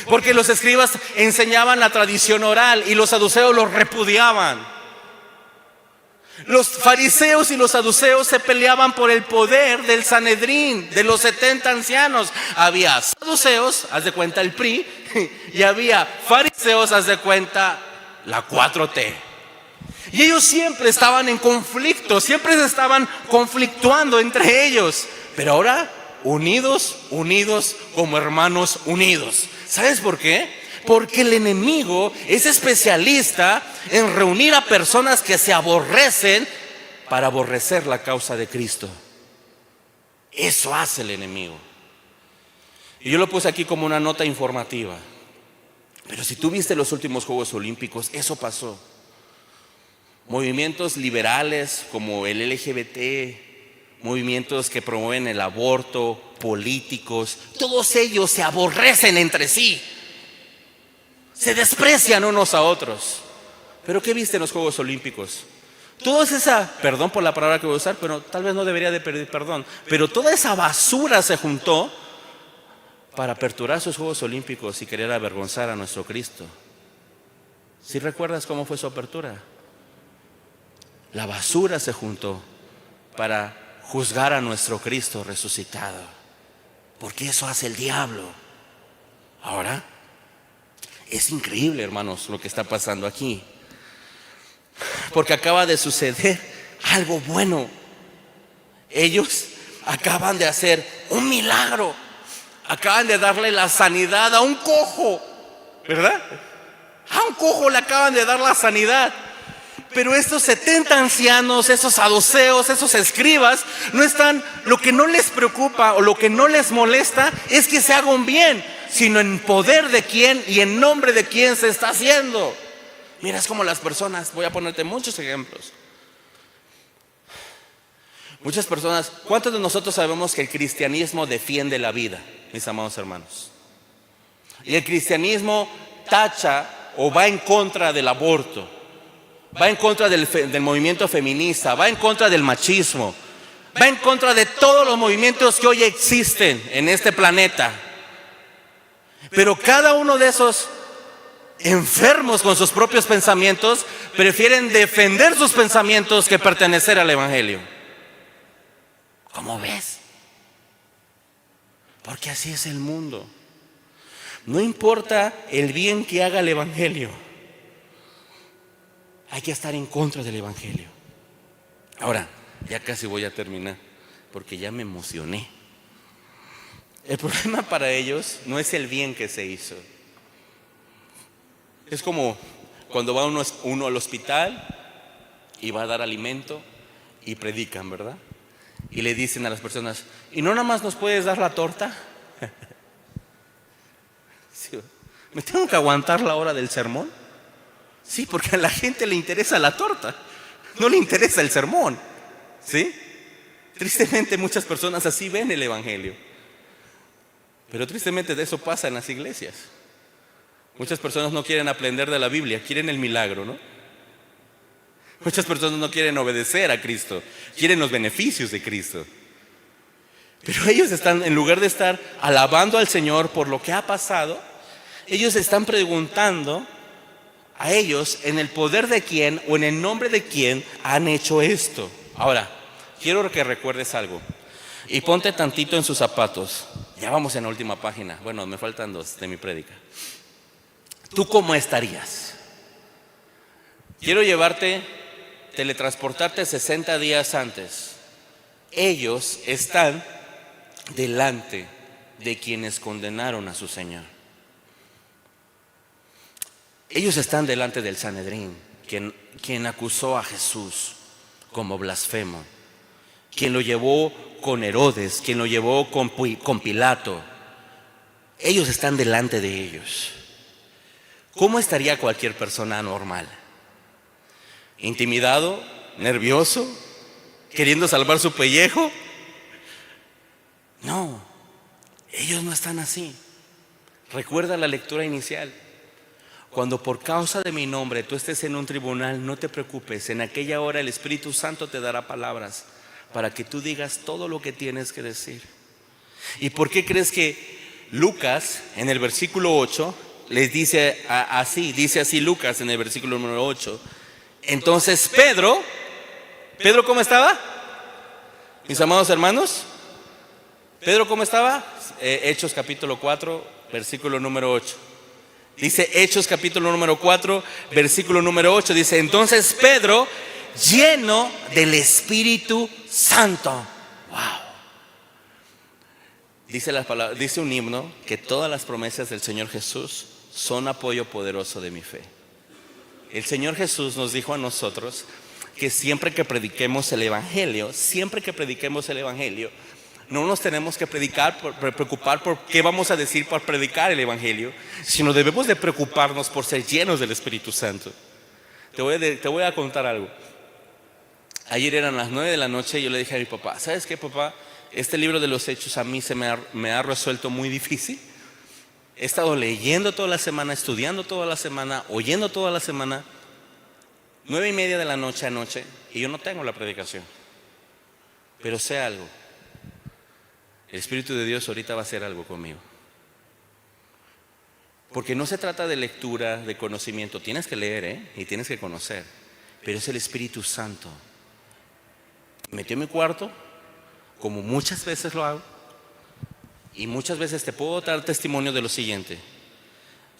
porque los escribas enseñaban la tradición oral y los saduceos los repudiaban. Los fariseos y los saduceos se peleaban por el poder del Sanedrín, de los 70 ancianos. Había saduceos, haz de cuenta el PRI, y había fariseos, haz de cuenta la 4T. Y ellos siempre estaban en conflicto, siempre se estaban conflictuando entre ellos. Pero ahora unidos como hermanos unidos. ¿Sabes por qué? Porque el enemigo es especialista en reunir a personas que se aborrecen para aborrecer la causa de Cristo. Eso hace el enemigo. Y yo lo puse aquí como una nota informativa. Pero si tú viste los últimos Juegos Olímpicos, eso pasó. Movimientos liberales como el LGBT, movimientos que promueven el aborto, políticos, todos ellos se aborrecen entre sí. Se desprecian unos a otros. ¿Pero qué viste en los Juegos Olímpicos? Toda esa, perdón por la palabra que voy a usar, pero tal vez no debería de pedir perdón, pero toda esa basura se juntó para aperturar sus Juegos Olímpicos y querer avergonzar a nuestro Cristo. ¿Sí recuerdas cómo fue su apertura? La basura se juntó para juzgar a nuestro Cristo resucitado, porque eso hace el diablo. Ahora, es increíble, hermanos, lo que está pasando aquí, porque acaba de suceder algo bueno. Ellos acaban de hacer un milagro, acaban de darle la sanidad a un cojo, ¿verdad? A un cojo le acaban de dar la sanidad. Pero estos 70 ancianos, esos saduceos, esos escribas, no están, lo que no les preocupa o lo que no les molesta es que se haga un bien, sino en poder de quién y en nombre de quién se está haciendo. Mira, es como las personas, voy a ponerte muchos ejemplos. Muchas personas, ¿cuántos de nosotros sabemos que el cristianismo defiende la vida, mis amados hermanos? Y el cristianismo tacha o va en contra del aborto, va en contra del movimiento feminista, va en contra del machismo, va en contra de todos los movimientos que hoy existen en este planeta. Pero cada uno de esos enfermos con sus propios pensamientos prefieren defender sus pensamientos que pertenecer al Evangelio. ¿Cómo ves? Porque así es el mundo. No importa el bien que haga el Evangelio, hay que estar en contra del Evangelio. Ahora, ya casi voy a terminar, porque ya me emocioné. El problema para ellos no es el bien que se hizo. Es como cuando va uno al hospital y va a dar alimento y predican, ¿verdad? Y le dicen a las personas, ¿y no nada más nos puedes dar la torta? Sí, ¿me tengo que aguantar la hora del sermón? Sí, porque a la gente le interesa la torta, no le interesa el sermón, ¿sí? Tristemente muchas personas así ven el Evangelio. Pero tristemente de eso pasa en las iglesias. Muchas personas no quieren aprender de la Biblia, quieren el milagro, ¿no? Muchas personas no quieren obedecer a Cristo, quieren los beneficios de Cristo. Pero ellos están, en lugar de estar alabando al Señor por lo que ha pasado, ellos están preguntando a ellos en el poder de quién o en el nombre de quién han hecho esto. Ahora, quiero que recuerdes algo y ponte tantito en sus zapatos. Ya vamos en la última página. Bueno, me faltan 2 de mi prédica. ¿Tú cómo estarías? Quiero teletransportarte 60 días antes. Ellos están delante de quienes condenaron a su Señor. Ellos están delante del Sanedrín, quien acusó a Jesús como blasfemo, quien lo llevó con Herodes, quien lo llevó con Pilato, Ellos están delante de ellos. ¿Cómo estaría cualquier persona normal? ¿Intimidado? ¿Nervioso? ¿Queriendo salvar su pellejo? No, ellos no están así. Recuerda la lectura inicial. Cuando por causa de mi nombre tú estés en un tribunal, no te preocupes. En aquella hora el Espíritu Santo te dará palabras para que tú digas todo lo que tienes que decir. ¿Y por qué crees que Lucas en el versículo 8 les dice así? Dice así Lucas en el versículo número 8. Entonces Pedro, ¿cómo estaba? Mis amados hermanos, Pedro, ¿cómo estaba? Hechos capítulo 4, versículo número 8. Dice Hechos capítulo número 4, versículo número 8. Dice, entonces Pedro, lleno del Espíritu Santo. Wow. Dice un himno que todas las promesas del Señor Jesús son apoyo poderoso de mi fe. El Señor Jesús nos dijo a nosotros que siempre que prediquemos el Evangelio, no nos tenemos que preocupar por qué vamos a decir para predicar el Evangelio, sino debemos de preocuparnos por ser llenos del Espíritu Santo. Te voy a contar algo. Ayer eran las 9 de la noche y yo le dije a mi papá, ¿sabes qué, papá? Este libro de los Hechos a mí me ha resuelto muy difícil. He estado leyendo toda la semana, estudiando toda la semana, oyendo toda la semana. 9:30 de la noche anoche y yo no tengo la predicación. Pero sé algo. El Espíritu de Dios ahorita va a hacer algo conmigo. Porque no se trata de lectura, de conocimiento. Tienes que leer, y tienes que conocer. Pero es el Espíritu Santo. Me metió en mi cuarto, como muchas veces lo hago. Y muchas veces te puedo dar testimonio de lo siguiente.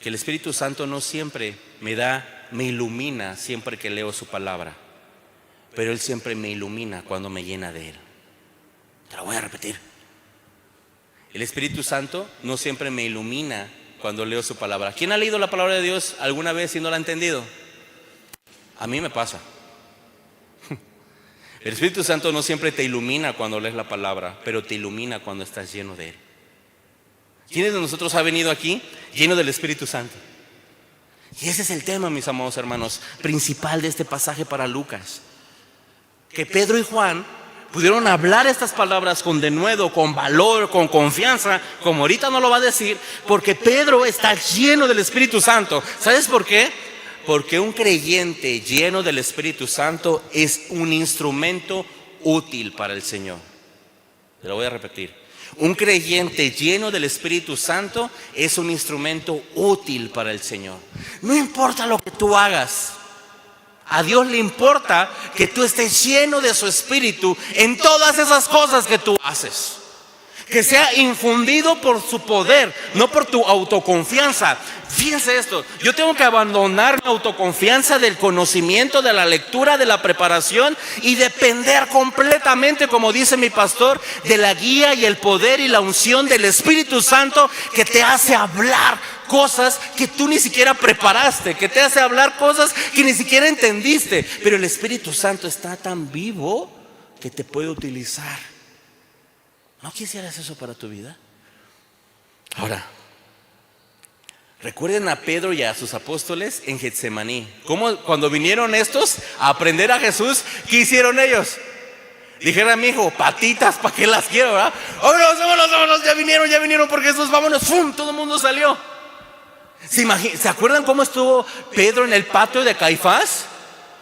Que el Espíritu Santo no siempre me ilumina siempre que leo su palabra. Pero Él siempre me ilumina cuando me llena de Él. Te lo voy a repetir. El Espíritu Santo no siempre me ilumina cuando leo su palabra. ¿Quién ha leído la palabra de Dios alguna vez y no la ha entendido? A mí me pasa. El Espíritu Santo no siempre te ilumina cuando lees la palabra, pero te ilumina cuando estás lleno de Él. ¿Quiénes de nosotros ha venido aquí lleno del Espíritu Santo? Y ese es el tema, mis amados hermanos, principal de este pasaje para Lucas. Que Pedro y Juan pudieron hablar estas palabras con denuedo, con valor, con confianza, como ahorita no lo va a decir, porque Pedro está lleno del Espíritu Santo. ¿Sabes por qué? Porque un creyente lleno del Espíritu Santo es un instrumento útil para el Señor. Te lo voy a repetir. Un creyente lleno del Espíritu Santo es un instrumento útil para el Señor. No importa lo que tú hagas. A Dios le importa que tú estés lleno de su Espíritu en todas esas cosas que tú haces. Que sea infundido por su poder, no por tu autoconfianza. Fíjense esto, yo tengo que abandonar mi autoconfianza del conocimiento, de la lectura, de la preparación y depender completamente, como dice mi pastor, de la guía y el poder y la unción del Espíritu Santo que te hace hablar cosas que tú ni siquiera preparaste, que te hace hablar cosas que ni siquiera entendiste. Pero el Espíritu Santo está tan vivo que te puede utilizar. ¿No quisieras eso para tu vida? Ahora, recuerden a Pedro y a sus apóstoles en Getsemaní. ¿Cómo cuando vinieron estos a aprender a Jesús, qué hicieron ellos? Dijera mi hijo, patitas, ¿para qué las quiero? ¿Verdad? Vámonos, ya vinieron por Jesús, vámonos, ¡fum! Todo el mundo salió. ¿Se acuerdan cómo estuvo Pedro en el patio de Caifás?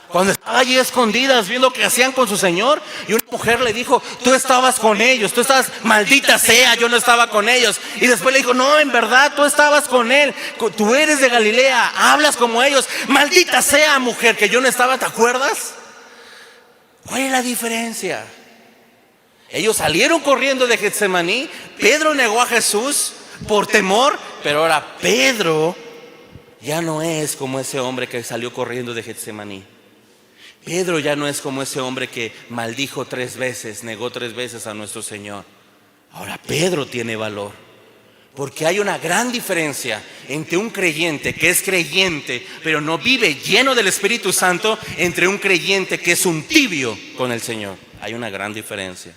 Cuando estaba allí escondidas viendo qué hacían con su Señor, y una mujer le dijo, tú estabas con ellos, tú estabas, maldita sea, yo no estaba con ellos. Y después le dijo, no, en verdad tú estabas con él, tú eres de Galilea, hablas como ellos. Maldita sea, mujer, que yo no estaba, ¿te acuerdas? ¿Cuál es la diferencia? Ellos salieron corriendo de Getsemaní. Pedro negó a Jesús por temor, pero ahora Pedro ya no es como ese hombre que salió corriendo de Getsemaní. Pedro ya no es como ese hombre que maldijo 3 veces, negó 3 veces a nuestro Señor. Ahora Pedro tiene valor. Porque hay una gran diferencia entre un creyente que es creyente, pero no vive lleno del Espíritu Santo, entre un creyente que es un tibio con el Señor. Hay una gran diferencia.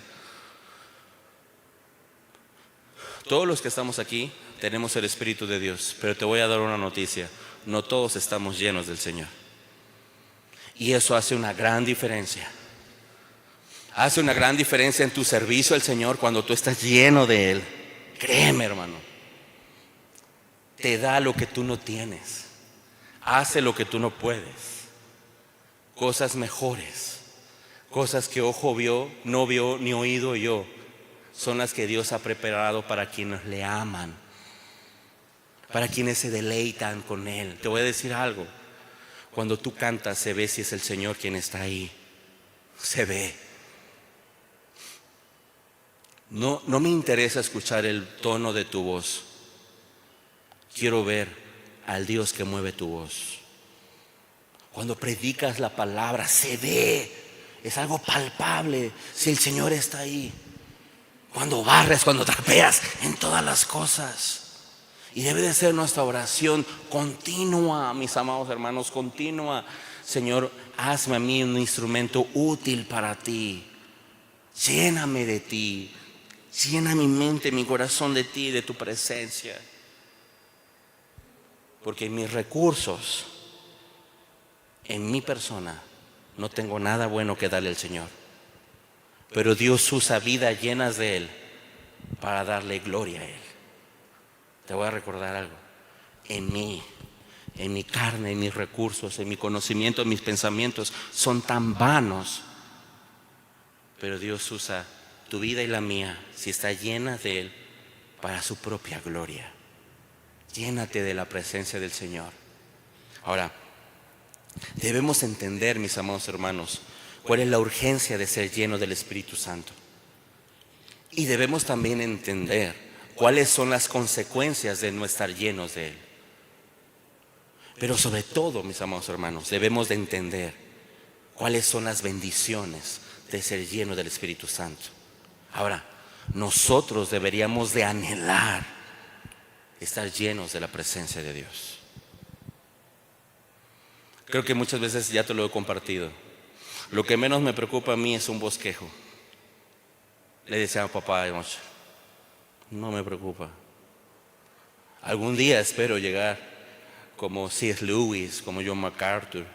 Todos los que estamos aquí tenemos el Espíritu de Dios, pero te voy a dar una noticia: no todos estamos llenos del Señor. Y eso hace una gran diferencia. Hace una gran diferencia en tu servicio al Señor cuando tú estás lleno de Él. Créeme, hermano, te da lo que tú no tienes, hace lo que tú no puedes, cosas mejores, cosas que ojo vio, no vio, ni oído oyó, son las que Dios ha preparado para quienes le aman, para quienes se deleitan con Él. Te voy a decir algo: cuando tú cantas se ve si es el Señor quien está ahí, se ve. No me interesa escuchar el tono de tu voz, quiero ver al Dios que mueve tu voz. Cuando predicas la palabra se ve, es algo palpable si el Señor está ahí. Cuando barres, cuando trapeas, en todas las cosas. Y debe de ser nuestra oración continua, mis amados hermanos, continua. Señor, hazme a mí un instrumento útil para ti. Lléname de ti. Llena mi mente, mi corazón de ti, de tu presencia. Porque en mis recursos, en mi persona, no tengo nada bueno que darle al Señor. Pero Dios usa vidas llenas de Él para darle gloria a Él. Te voy a recordar algo: en mi carne, en mis recursos, en mi conocimiento, en mis pensamientos son tan vanos. Pero Dios usa tu vida y la mía, si está llena de Él, para su propia gloria. Llénate de la presencia del Señor. Ahora, debemos entender, mis amados hermanos, cuál es la urgencia de ser lleno del Espíritu Santo. Y debemos también entender cuáles son las consecuencias de no estar llenos de Él. Pero sobre todo, mis amados hermanos, debemos de entender cuáles son las bendiciones de ser lleno del Espíritu Santo. Ahora, nosotros deberíamos de anhelar estar llenos de la presencia de Dios. Creo que muchas veces ya te lo he compartido. Lo que menos me preocupa a mí es un bosquejo. Le decía a papá anoche: no me preocupa. Algún día espero llegar como C.S. Lewis, como John MacArthur,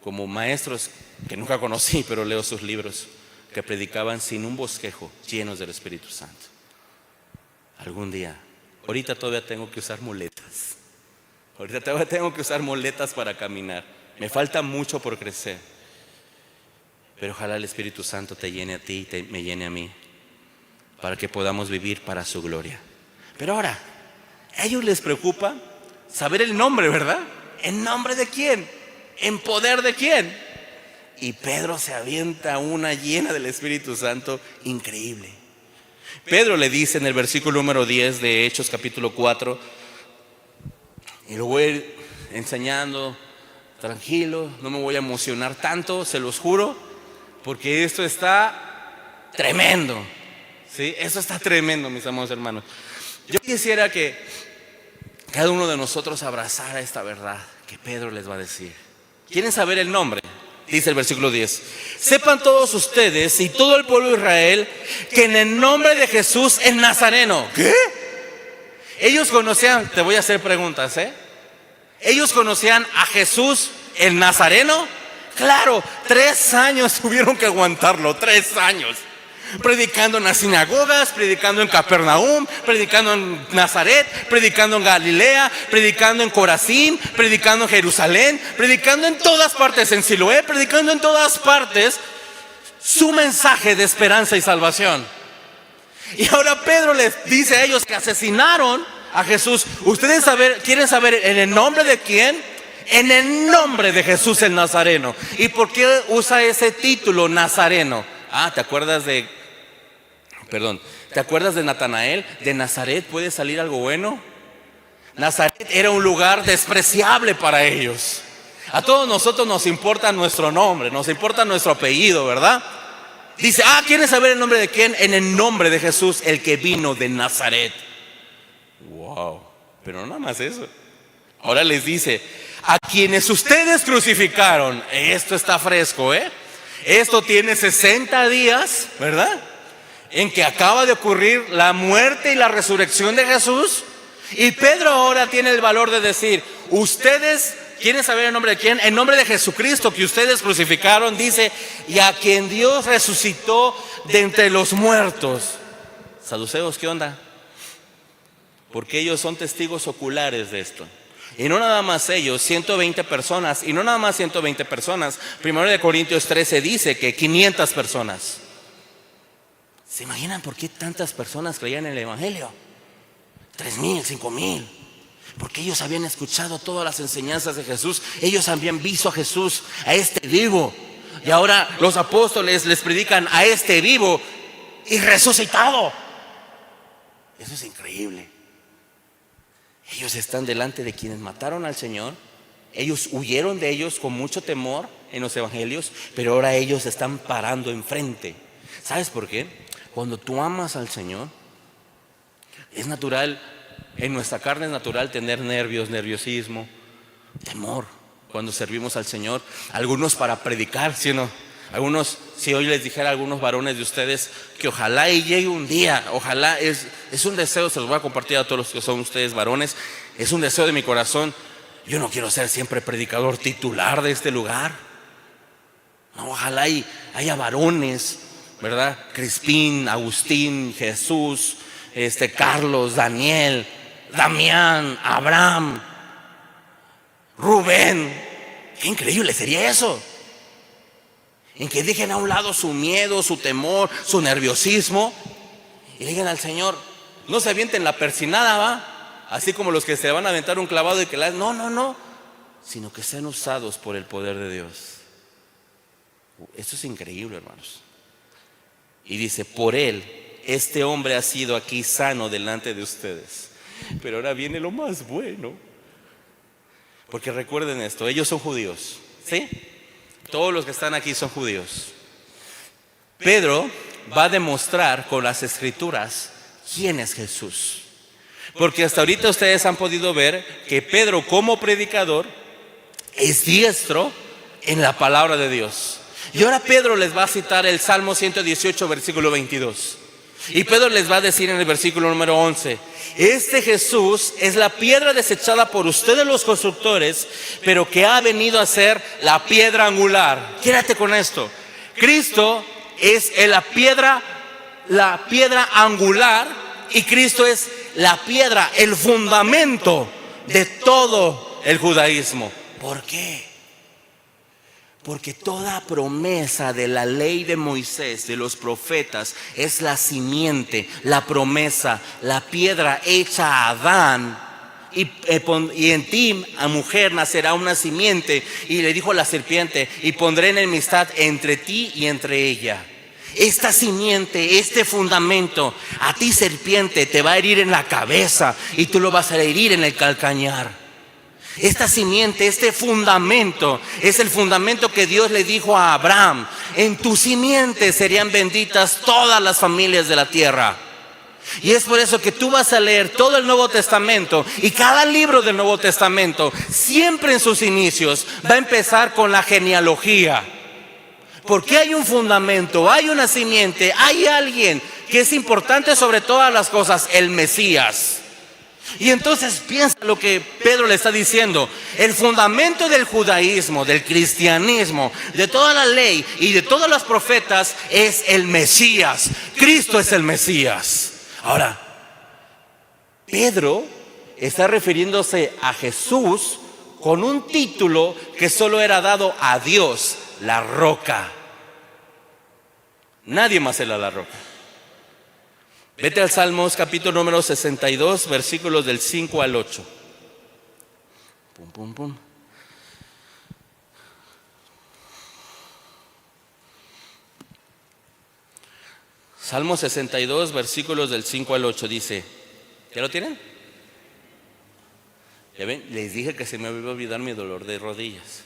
como maestros que nunca conocí, pero leo sus libros, que predicaban sin un bosquejo, llenos del Espíritu Santo. Algún día. Ahorita todavía tengo que usar muletas. Ahorita todavía tengo que usar muletas para caminar. Me falta mucho por crecer. Pero ojalá el Espíritu Santo te llene a ti y me llene a mí, para que podamos vivir para su gloria. Pero ahora, a ellos les preocupa saber el nombre, ¿verdad? ¿En nombre de quién? ¿En poder de quién? Y Pedro se avienta una llena del Espíritu Santo increíble. Pedro le dice en el versículo número 10 de Hechos capítulo 4, y lo voy a ir enseñando tranquilo, no me voy a emocionar tanto, se los juro, porque esto está tremendo. ¿Sí? Esto está tremendo, mis amados hermanos. Yo quisiera que cada uno de nosotros abrazara esta verdad que Pedro les va a decir. ¿Quieren saber el nombre? Dice el versículo 10: sepan todos ustedes y todo el pueblo de Israel que en el nombre de Jesús el Nazareno. ¿Qué? Ellos conocían, te voy a hacer preguntas, ¿ellos conocían a Jesús el Nazareno? Claro, 3 años tuvieron que aguantarlo, 3 años. Predicando en las sinagogas, predicando en Capernaum, predicando en Nazaret, predicando en Galilea, predicando en Corazín, predicando en Jerusalén, predicando en todas partes, en Siloé, predicando en todas partes su mensaje de esperanza y salvación. Y ahora Pedro les dice a ellos que asesinaron a Jesús. ¿Ustedes quieren saber en el nombre de quién? En el nombre de Jesús el Nazareno. ¿Y por qué usa ese título, Nazareno? ¿te acuerdas de Natanael? ¿De Nazaret puede salir algo bueno? Nazaret era un lugar despreciable para ellos. A todos nosotros nos importa nuestro nombre, nos importa nuestro apellido, ¿verdad? Dice, ¿quieren saber el nombre de quién? En el nombre de Jesús, el que vino de Nazaret. Wow, pero no nada más eso. Ahora les dice, a quienes ustedes crucificaron. Esto está fresco, Esto tiene 60 días, ¿verdad? En que acaba de ocurrir la muerte y la resurrección de Jesús. Y Pedro ahora tiene el valor de decir, ustedes, ¿quieren saber el nombre de quién? En nombre de Jesucristo que ustedes crucificaron, dice, y a quien Dios resucitó de entre los muertos. Saduceos, ¿qué onda? Porque ellos son testigos oculares de esto. Y no nada más ellos, 120 personas. Y no nada más 120 personas. 1 Corintios 13 dice que 500 personas. ¿Se imaginan por qué tantas personas creían en el Evangelio? 3,000, 5,000. Porque ellos habían escuchado todas las enseñanzas de Jesús. Ellos habían visto a Jesús, a este vivo. Y ahora los apóstoles les predican a este vivo y resucitado. Eso es increíble. Ellos están delante de quienes mataron al Señor. Ellos huyeron de ellos con mucho temor en los evangelios, pero ahora ellos se están parando enfrente. ¿Sabes por qué? Cuando tú amas al Señor, es natural, en nuestra carne es natural tener nervios, nerviosismo, temor cuando servimos al Señor. Algunos para predicar, ¿sí o no? Algunos, si hoy les dijera a algunos varones de ustedes que ojalá y llegue un día, ojalá, es un deseo, se los voy a compartir a todos los que son ustedes varones, es un deseo de mi corazón. Yo no quiero ser siempre predicador titular de este lugar. No, ojalá y haya varones, ¿verdad? Crispín, Agustín, Jesús, Carlos, Daniel, Damián, Abraham, Rubén. Qué increíble sería eso. En que dejen a un lado su miedo, su temor, su nerviosismo y le digan al Señor, no se avienten la persinada, ¿va? Así como los que se van a aventar un clavado y que no, sino que sean usados por el poder de Dios. Esto es increíble, hermanos. Y dice, por él, este hombre ha sido aquí sano delante de ustedes. Pero ahora viene lo más bueno. Porque recuerden esto, ellos son judíos, ¿sí? Todos los que están aquí son judíos. Pedro va a demostrar con las escrituras quién es Jesús. Porque hasta ahorita ustedes han podido ver que Pedro como predicador es diestro en la palabra de Dios. Y ahora Pedro les va a citar el Salmo 118, versículo 22. Y Pedro les va a decir en el versículo número 11, este Jesús es la piedra desechada por ustedes los constructores, pero que ha venido a ser la piedra angular. Quédate con esto. Cristo es la piedra angular, y Cristo es la piedra, el fundamento de todo el judaísmo. ¿Por qué? Porque toda promesa de la ley de Moisés, de los profetas, es la simiente, la promesa, la piedra hecha a Adán. Y en ti, a mujer, nacerá una simiente. Y le dijo a la serpiente, y pondré enemistad entre ti y entre ella. Esta simiente, este fundamento, a ti serpiente, te va a herir en la cabeza y tú lo vas a herir en el calcañar. Esta simiente, este fundamento, es el fundamento que Dios le dijo a Abraham: en tu simiente serían benditas todas las familias de la tierra. Y es por eso que tú vas a leer todo el Nuevo Testamento, y cada libro del Nuevo Testamento, siempre en sus inicios, va a empezar con la genealogía. Porque hay un fundamento, hay una simiente, hay alguien que es importante sobre todas las cosas, el Mesías. Y entonces piensa lo que Pedro le está diciendo. El fundamento del judaísmo, del cristianismo, de toda la ley y de todos los profetas es el Mesías. Cristo es el Mesías. Ahora, Pedro está refiriéndose a Jesús con un título que solo era dado a Dios: la roca. Nadie más era la roca. Vete al Salmos capítulo número 62, versículos del 5 al 8. Pum, pum, pum. Salmo 62, versículos del 5 al 8 dice, ¿ya lo tienen? ¿Ya ven? Les dije que se me iba a olvidar mi dolor de rodillas.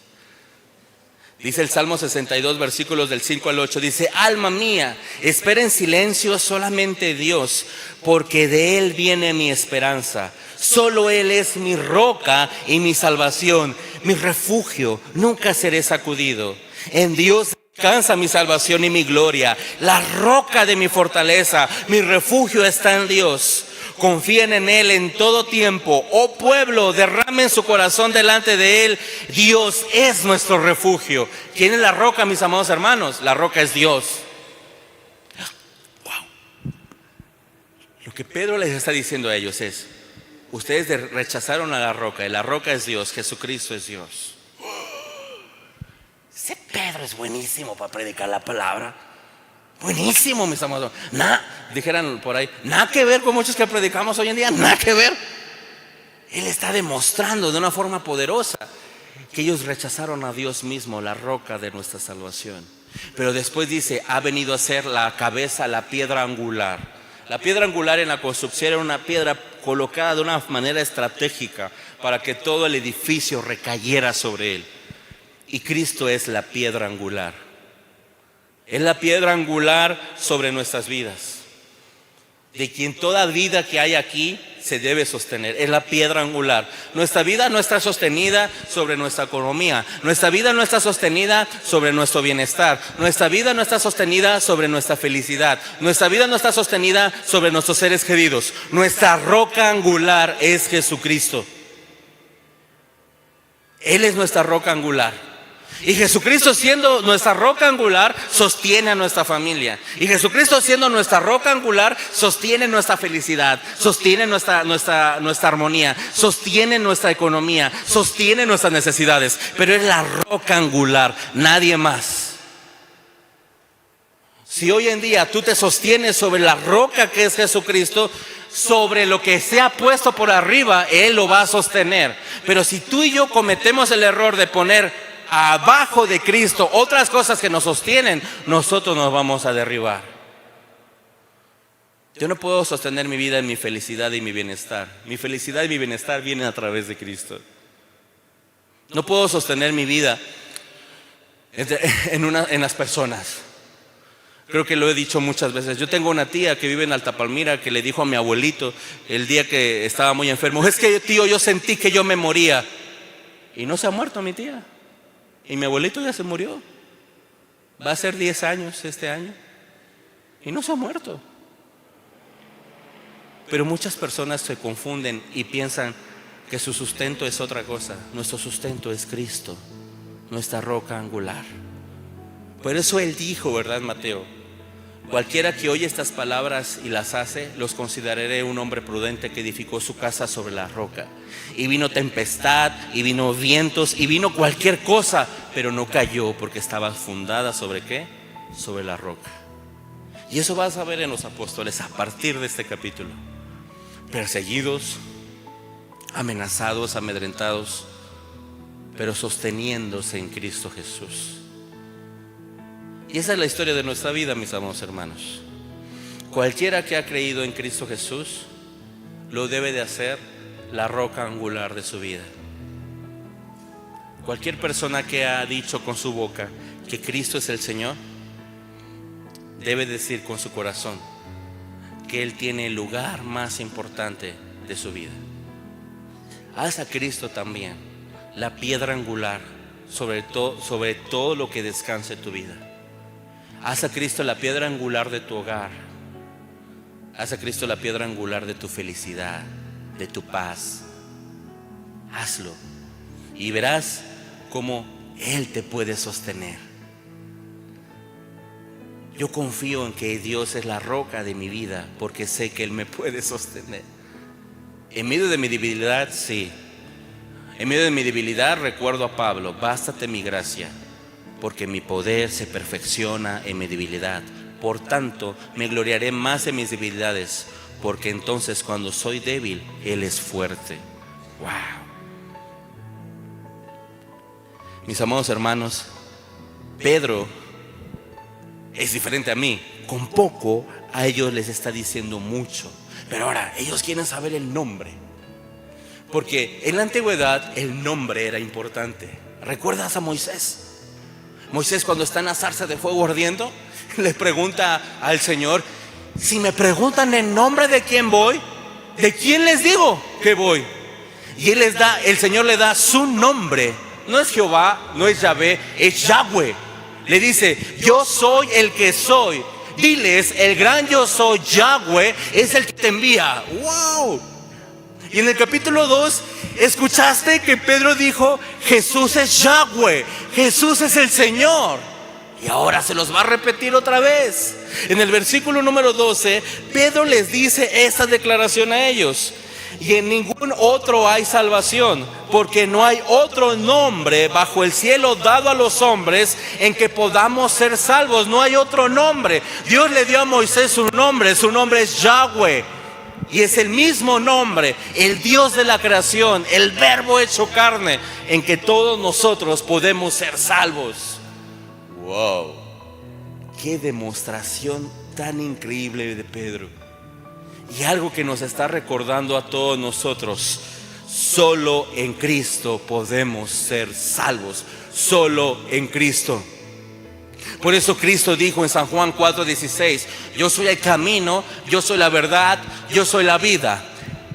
Dice el Salmo 62, versículos del 5 al 8, dice: alma mía, espera en silencio solamente Dios, porque de Él viene mi esperanza. Solo Él es mi roca y mi salvación, mi refugio, nunca seré sacudido. En Dios descansa mi salvación y mi gloria, la roca de mi fortaleza, mi refugio está en Dios. confíen en Él en todo tiempo. Oh pueblo, derramen su corazón delante de Él. Dios es nuestro refugio. ¿Quién es la roca, mis amados hermanos? La roca es Dios. Wow. Lo que Pedro les está diciendo a ellos es: ustedes rechazaron a la roca, y la roca es Dios, Jesucristo es Dios. Ese Pedro es buenísimo para predicar la palabra. Buenísimo, mis amados. Dijeran por ahí, nada que ver con muchos que predicamos hoy en día, nada que ver. Él está demostrando de una forma poderosa que ellos rechazaron a Dios mismo, la roca de nuestra salvación. Pero después dice, ha venido a ser la cabeza, la piedra angular. La piedra angular en la construcción era una piedra colocada de una manera estratégica para que todo el edificio recayera sobre él. Y Cristo es la piedra angular. Es la piedra angular sobre nuestras vidas, de quien toda vida que hay aquí se debe sostener. Es la piedra angular. Nuestra vida no está sostenida sobre nuestra economía. Nuestra vida no está sostenida sobre nuestro bienestar. Nuestra vida no está sostenida sobre nuestra felicidad. Nuestra vida no está sostenida sobre nuestros seres queridos. Nuestra roca angular es Jesucristo. Él es nuestra roca angular. Y Jesucristo, siendo nuestra roca angular, sostiene a nuestra familia. Y Jesucristo, siendo nuestra roca angular, sostiene nuestra felicidad, sostiene nuestra armonía, sostiene nuestra economía, sostiene nuestras necesidades. Pero es la roca angular, nadie más. Si hoy en día tú te sostienes sobre la roca que es Jesucristo, sobre lo que se ha puesto por arriba, Él lo va a sostener. Pero si tú y yo cometemos el error de poner abajo de Cristo otras cosas que nos sostienen, nosotros nos vamos a derribar. Yo no puedo sostener mi vida en mi felicidad y mi bienestar. Mi felicidad y mi bienestar vienen a través de Cristo. No puedo sostener mi vida en las personas. Creo que lo he dicho muchas veces. Yo tengo una tía que vive en Alta Palmira que le dijo a mi abuelito el día que estaba muy enfermo: es que tío, yo sentí que yo me moría. Y no se ha muerto mi tía. Y mi abuelito ya se murió. Va a ser 10 años este año. Y no se ha muerto. Pero muchas personas se confunden y piensan que su sustento es otra cosa. Nuestro sustento es Cristo, nuestra roca angular. Por eso Él dijo, ¿verdad, Mateo? Cualquiera que oye estas palabras y las hace, los consideraré un hombre prudente que edificó su casa sobre la roca. Y vino tempestad, y vino vientos, y vino cualquier cosa, pero no cayó porque estaba fundada ¿sobre qué? Sobre la roca. Y eso vas a ver en los apóstoles a partir de este capítulo. Perseguidos, amenazados, amedrentados, pero sosteniéndose en Cristo Jesús. Y esa es la historia de nuestra vida, mis amados hermanos. Cualquiera que ha creído en Cristo Jesús lo debe de hacer la roca angular de su vida. Cualquier persona que ha dicho con su boca que Cristo es el Señor debe decir con su corazón que Él tiene el lugar más importante de su vida. Haz a Cristo también la piedra angular sobre todo lo que descanse tu vida. Haz a Cristo la piedra angular de tu hogar. Haz a Cristo la piedra angular de tu felicidad, de tu paz. Hazlo y verás cómo Él te puede sostener. Yo confío en que Dios es la roca de mi vida porque sé que Él me puede sostener. En medio de mi debilidad, sí. En medio de mi debilidad recuerdo a Pablo: bástate mi gracia, porque mi poder se perfecciona en mi debilidad. Por tanto, me gloriaré más en mis debilidades, porque entonces cuando soy débil, Él es fuerte. Wow. Mis amados hermanos, Pedro es diferente a mí. Con poco a ellos les está diciendo mucho. Pero ahora ellos quieren saber el nombre, porque en la antigüedad el nombre era importante. ¿Recuerdas a Moisés? Moisés, cuando está en la zarza de fuego ardiendo, le pregunta al Señor: si me preguntan el nombre de quién voy, ¿de quién les digo que voy? Y el Señor le da su nombre. No es Jehová, no es Yahvé, es Yahweh. Le dice: yo soy el que soy. diles, el gran yo soy, Yahweh, es el que te envía. ¡Wow! Y en el capítulo 2, escuchaste que Pedro dijo, Jesús es Yahweh, Jesús es el Señor. Y ahora se los va a repetir otra vez. En el versículo número 12, Pedro les dice esta declaración a ellos: y en ningún otro hay salvación, porque no hay otro nombre bajo el cielo dado a los hombres en que podamos ser salvos. No hay otro nombre. Dios le dio a Moisés su nombre es Yahweh. Y es el mismo nombre, el Dios de la creación, el Verbo hecho carne, en que todos nosotros podemos ser salvos. Wow, qué demostración tan increíble de Pedro. Y algo que nos está recordando a todos nosotros: solo en Cristo podemos ser salvos, solo en Cristo. Por eso Cristo dijo en San Juan 4:16: yo soy el camino, yo soy la verdad, yo soy la vida.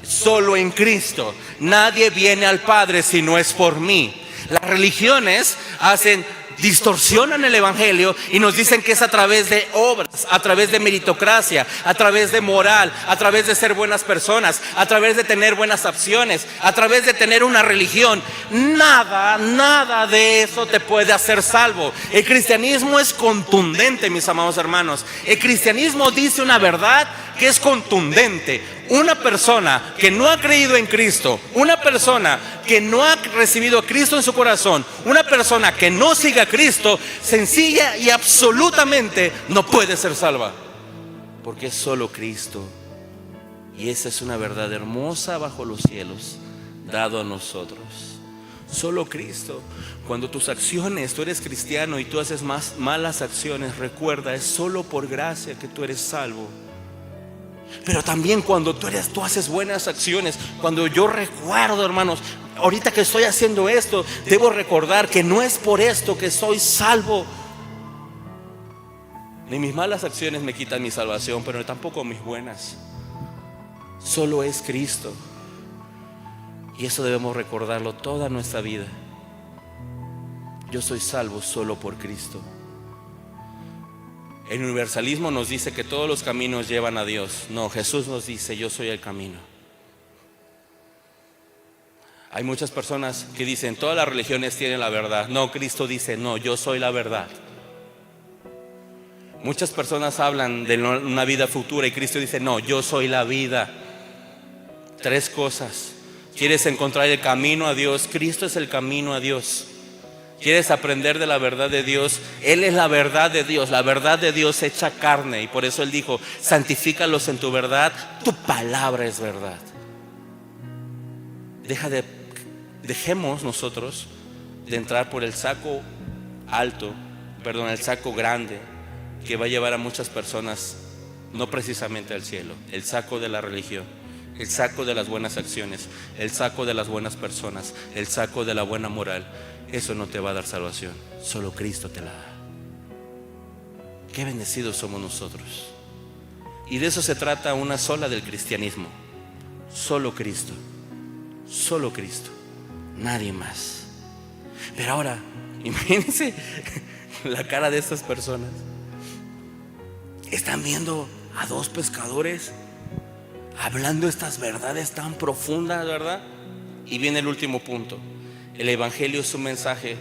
Solo en Cristo. Nadie viene al Padre si no es por mí. Las religiones distorsionan el evangelio y nos dicen que es a través de obras, a través de meritocracia, a través de moral, a través de ser buenas personas, a través de tener buenas acciones, a través de tener una religión. Nada de eso te puede hacer salvo. El cristianismo es contundente, mis amados hermanos. El cristianismo dice una verdad que es contundente. Una persona que no ha creído en Cristo, una persona que no ha recibido a Cristo en su corazón, una persona que no sigue a Cristo, sencilla y absolutamente no puede ser salva, porque es solo Cristo. Y esa es una verdad hermosa bajo los cielos, dado a nosotros. Solo Cristo. Cuando tus acciones, tú eres cristiano y tú haces malas acciones, recuerda, es solo por gracia que tú eres salvo. Pero también cuando tú haces buenas acciones, cuando yo recuerdo, hermanos, ahorita que estoy haciendo esto, debo recordar que no es por esto que soy salvo. Ni mis malas acciones me quitan mi salvación, pero tampoco mis buenas. Solo es Cristo. Y eso debemos recordarlo toda nuestra vida. Yo soy salvo solo por Cristo. El universalismo nos dice que todos los caminos llevan a Dios. No, Jesús nos dice: yo soy el camino. Hay muchas personas que dicen: todas las religiones tienen la verdad. No, Cristo dice: no, yo soy la verdad. Muchas personas hablan de una vida futura y Cristo dice: no, yo soy la vida. Tres cosas. ¿Quieres encontrar el camino a Dios? Cristo es el camino a Dios. ¿Quieres aprender de la verdad de Dios? Él es la verdad de Dios hecha carne. Y por eso Él dijo: santifícalos en tu verdad, tu palabra es verdad. Dejemos nosotros de entrar por el saco el saco grande, que va a llevar a muchas personas no precisamente al cielo. El saco de la religión, el saco de las buenas acciones, el saco de las buenas personas, el saco de la buena moral. Eso no te va a dar salvación, solo Cristo te la da. Qué bendecidos somos nosotros. Y de eso se trata una sola del cristianismo: solo Cristo, nadie más. Pero ahora, imagínense la cara de estas personas. Están viendo a dos pescadores hablando estas verdades tan profundas, ¿verdad? Y viene el último punto. El evangelio es un mensaje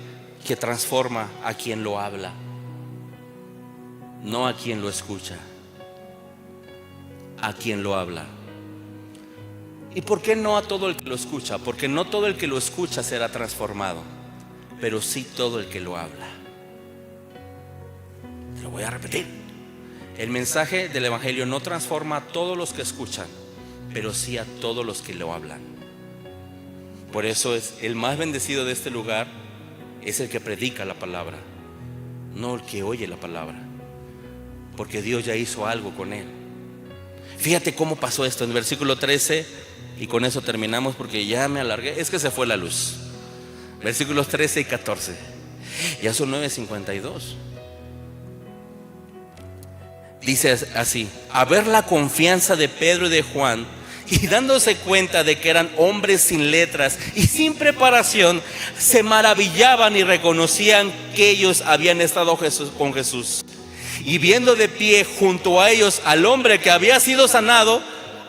que transforma a quien lo habla, no a quien lo escucha, a quien lo habla. ¿Y por qué no a todo el que lo escucha? Porque no todo el que lo escucha será transformado, pero sí todo el que lo habla. Lo voy a repetir. El mensaje del evangelio no transforma a todos los que escuchan, pero sí a todos los que lo hablan. Por eso es el más bendecido de este lugar, es el que predica la palabra, no el que oye la palabra, porque Dios ya hizo algo con él. Fíjate cómo pasó esto en el versículo 13, y con eso terminamos porque ya me alargué. Es que se fue la luz. Versículos 13 y 14. Ya son 9:52. Dice así: a ver la confianza de Pedro y de Juan, y dándose cuenta de que eran hombres sin letras y sin preparación, se maravillaban y reconocían que ellos habían estado con Jesús. Y viendo de pie junto a ellos al hombre que había sido sanado,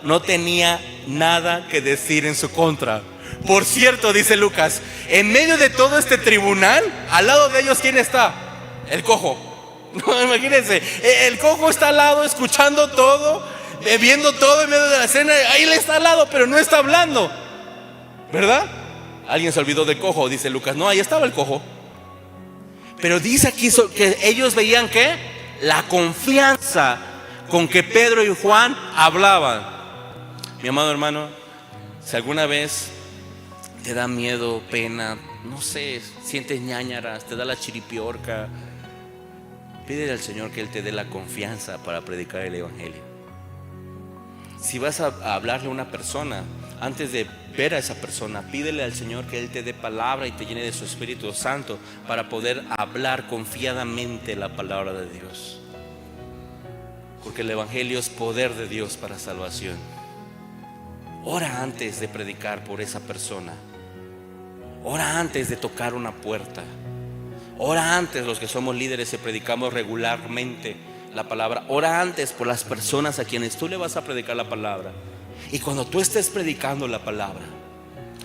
no tenía nada que decir en su contra. Por cierto, dice Lucas, en medio de todo este tribunal, al lado de ellos, ¿quién está? El cojo. No, imagínense, el cojo está al lado, escuchando todo, viendo todo en medio de la escena. Ahí le está al lado, pero no está hablando, ¿verdad? Alguien se olvidó del cojo, dice Lucas. No, ahí estaba el cojo. Pero dice aquí que ellos veían que la confianza con que Pedro y Juan hablaban. Mi amado hermano, si alguna vez te da miedo, pena, no sé, sientes ñáñaras, te da la chiripiorca, pídele al Señor que Él te dé la confianza para predicar el evangelio. Si vas a hablarle a una persona, antes de ver a esa persona, pídele al Señor que Él te dé palabra y te llene de su Espíritu Santo para poder hablar confiadamente la palabra de Dios. Porque el evangelio es poder de Dios para salvación. Ora antes de predicar por esa persona. Ora antes de tocar una puerta. Ora antes, los que somos líderes y predicamos regularmente la palabra, ora antes por las personas a quienes tú le vas a predicar la palabra. Y cuando tú estés predicando la palabra,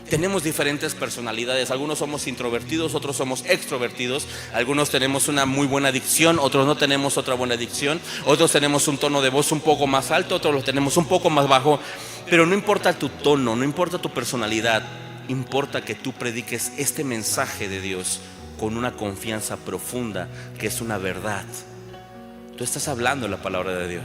tenemos diferentes personalidades. Algunos somos introvertidos, otros somos extrovertidos. Algunos tenemos una muy buena dicción, otros no tenemos otra buena dicción. Otros tenemos un tono de voz un poco más alto, otros lo tenemos un poco más bajo. Pero no importa tu tono, no importa tu personalidad, importa que tú prediques este mensaje de Dios con una confianza profunda, que es una verdad. Tú estás hablando la palabra de Dios.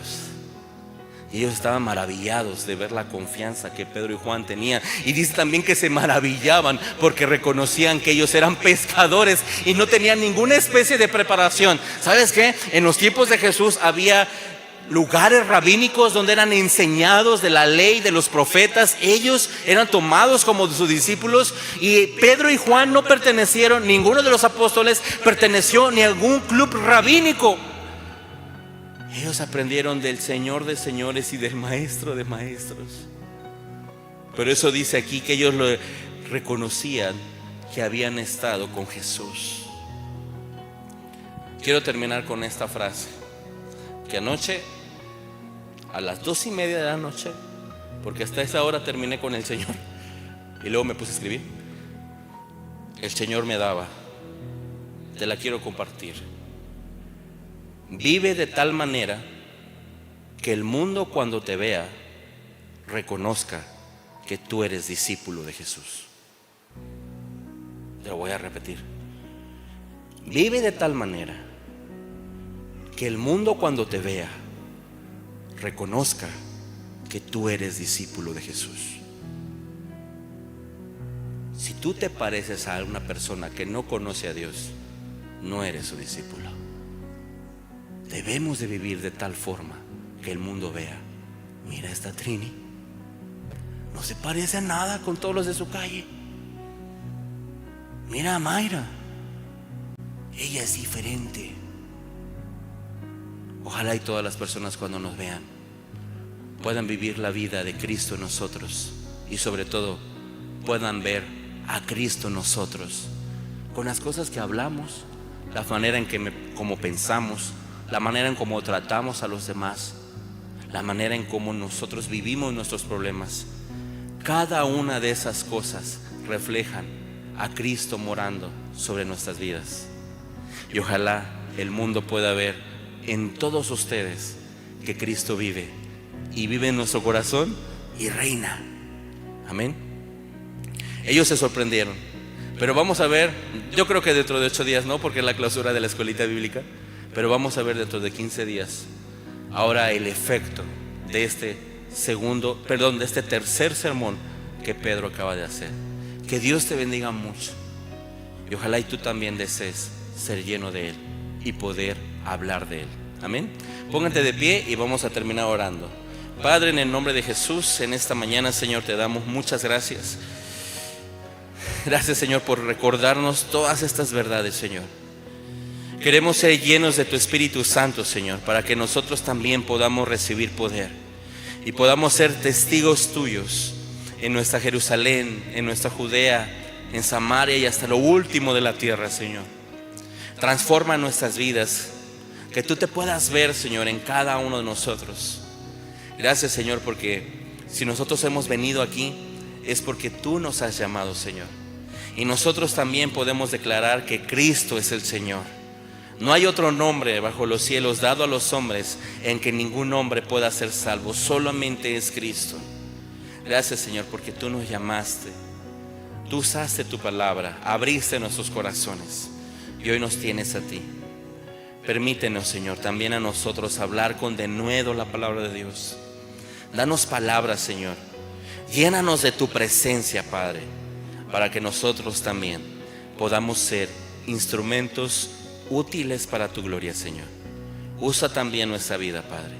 Y ellos estaban maravillados de ver la confianza que Pedro y Juan tenían. Y dice también que se maravillaban porque reconocían que ellos eran pescadores y no tenían ninguna especie de preparación. ¿Sabes qué? En los tiempos de Jesús había lugares rabínicos donde eran enseñados de la ley, de los profetas. Ellos eran tomados como sus discípulos. Y Pedro y Juan no pertenecieron, ninguno de los apóstoles perteneció ni a algún club rabínico. Ellos aprendieron del Señor de señores y del Maestro de maestros. Pero eso dice aquí que ellos lo reconocían, que habían estado con Jesús. Quiero terminar con esta frase, que anoche a las 2:30 de la noche, porque hasta esa hora terminé con el Señor y luego me puse a escribir, el Señor me daba, te la quiero compartir. Vive de tal manera que el mundo, cuando te vea, reconozca que tú eres discípulo de Jesús. Te lo voy a repetir. Vive de tal manera que el mundo, cuando te vea, reconozca que tú eres discípulo de Jesús. Si tú te pareces a una persona que no conoce a Dios, no eres su discípulo. Debemos de vivir de tal forma que el mundo vea, mira esta Trini, no se parece a nada con todos los de su calle. Mira a Mayra, ella es diferente. Ojalá y todas las personas, cuando nos vean, puedan vivir la vida de Cristo en nosotros, y sobre todo puedan ver a Cristo en nosotros, con las cosas que hablamos, la manera en que como pensamos, la manera en cómo tratamos a los demás, la manera en cómo nosotros vivimos nuestros problemas. Cada una de esas cosas reflejan a Cristo morando sobre nuestras vidas. Y ojalá el mundo pueda ver en todos ustedes que Cristo vive, y vive en nuestro corazón y reina. Amén. Ellos se sorprendieron, pero vamos a ver, yo creo que dentro de 8 días no, porque es la clausura de la escuelita bíblica, pero vamos a ver dentro de 15 días ahora el efecto de este tercer sermón que Pedro acaba de hacer. Que Dios te bendiga mucho, y ojalá y tú también desees ser lleno de Él y poder hablar de Él. Amén. Póngate de pie y vamos a terminar orando. Padre, en el nombre de Jesús, en esta mañana, Señor, te damos muchas gracias. Gracias, Señor, por recordarnos todas estas verdades, Señor. Queremos ser llenos de tu Espíritu Santo, Señor, para que nosotros también podamos recibir poder y podamos ser testigos tuyos en nuestra Jerusalén, en nuestra Judea, en Samaria y hasta lo último de la tierra, Señor. Transforma nuestras vidas. Que tú te puedas ver, Señor, en cada uno de nosotros. Gracias, Señor, porque si nosotros hemos venido aquí es porque tú nos has llamado, Señor. Y nosotros también podemos declarar que Cristo es el Señor. No hay otro nombre bajo los cielos dado a los hombres en que ningún hombre pueda ser salvo. Solamente es Cristo. Gracias, Señor, porque tú nos llamaste. Tú usaste tu palabra, abriste nuestros corazones y hoy nos tienes a ti. Permítenos, Señor, también a nosotros hablar con denuedo la palabra de Dios. Danos palabras, Señor. Llénanos de tu presencia, Padre, para que nosotros también podamos ser instrumentos útiles para tu gloria, Señor. Usa también nuestra vida, Padre.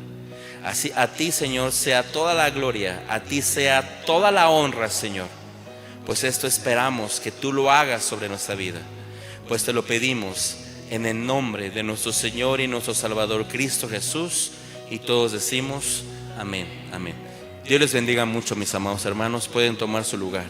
Así a ti, Señor, sea toda la gloria, a ti sea toda la honra, Señor. Pues esto esperamos que tú lo hagas sobre nuestra vida. Pues te lo pedimos en el nombre de nuestro Señor y nuestro Salvador Cristo Jesús. Y todos decimos amén, amén. Dios les bendiga mucho, mis amados hermanos. Pueden tomar su lugar.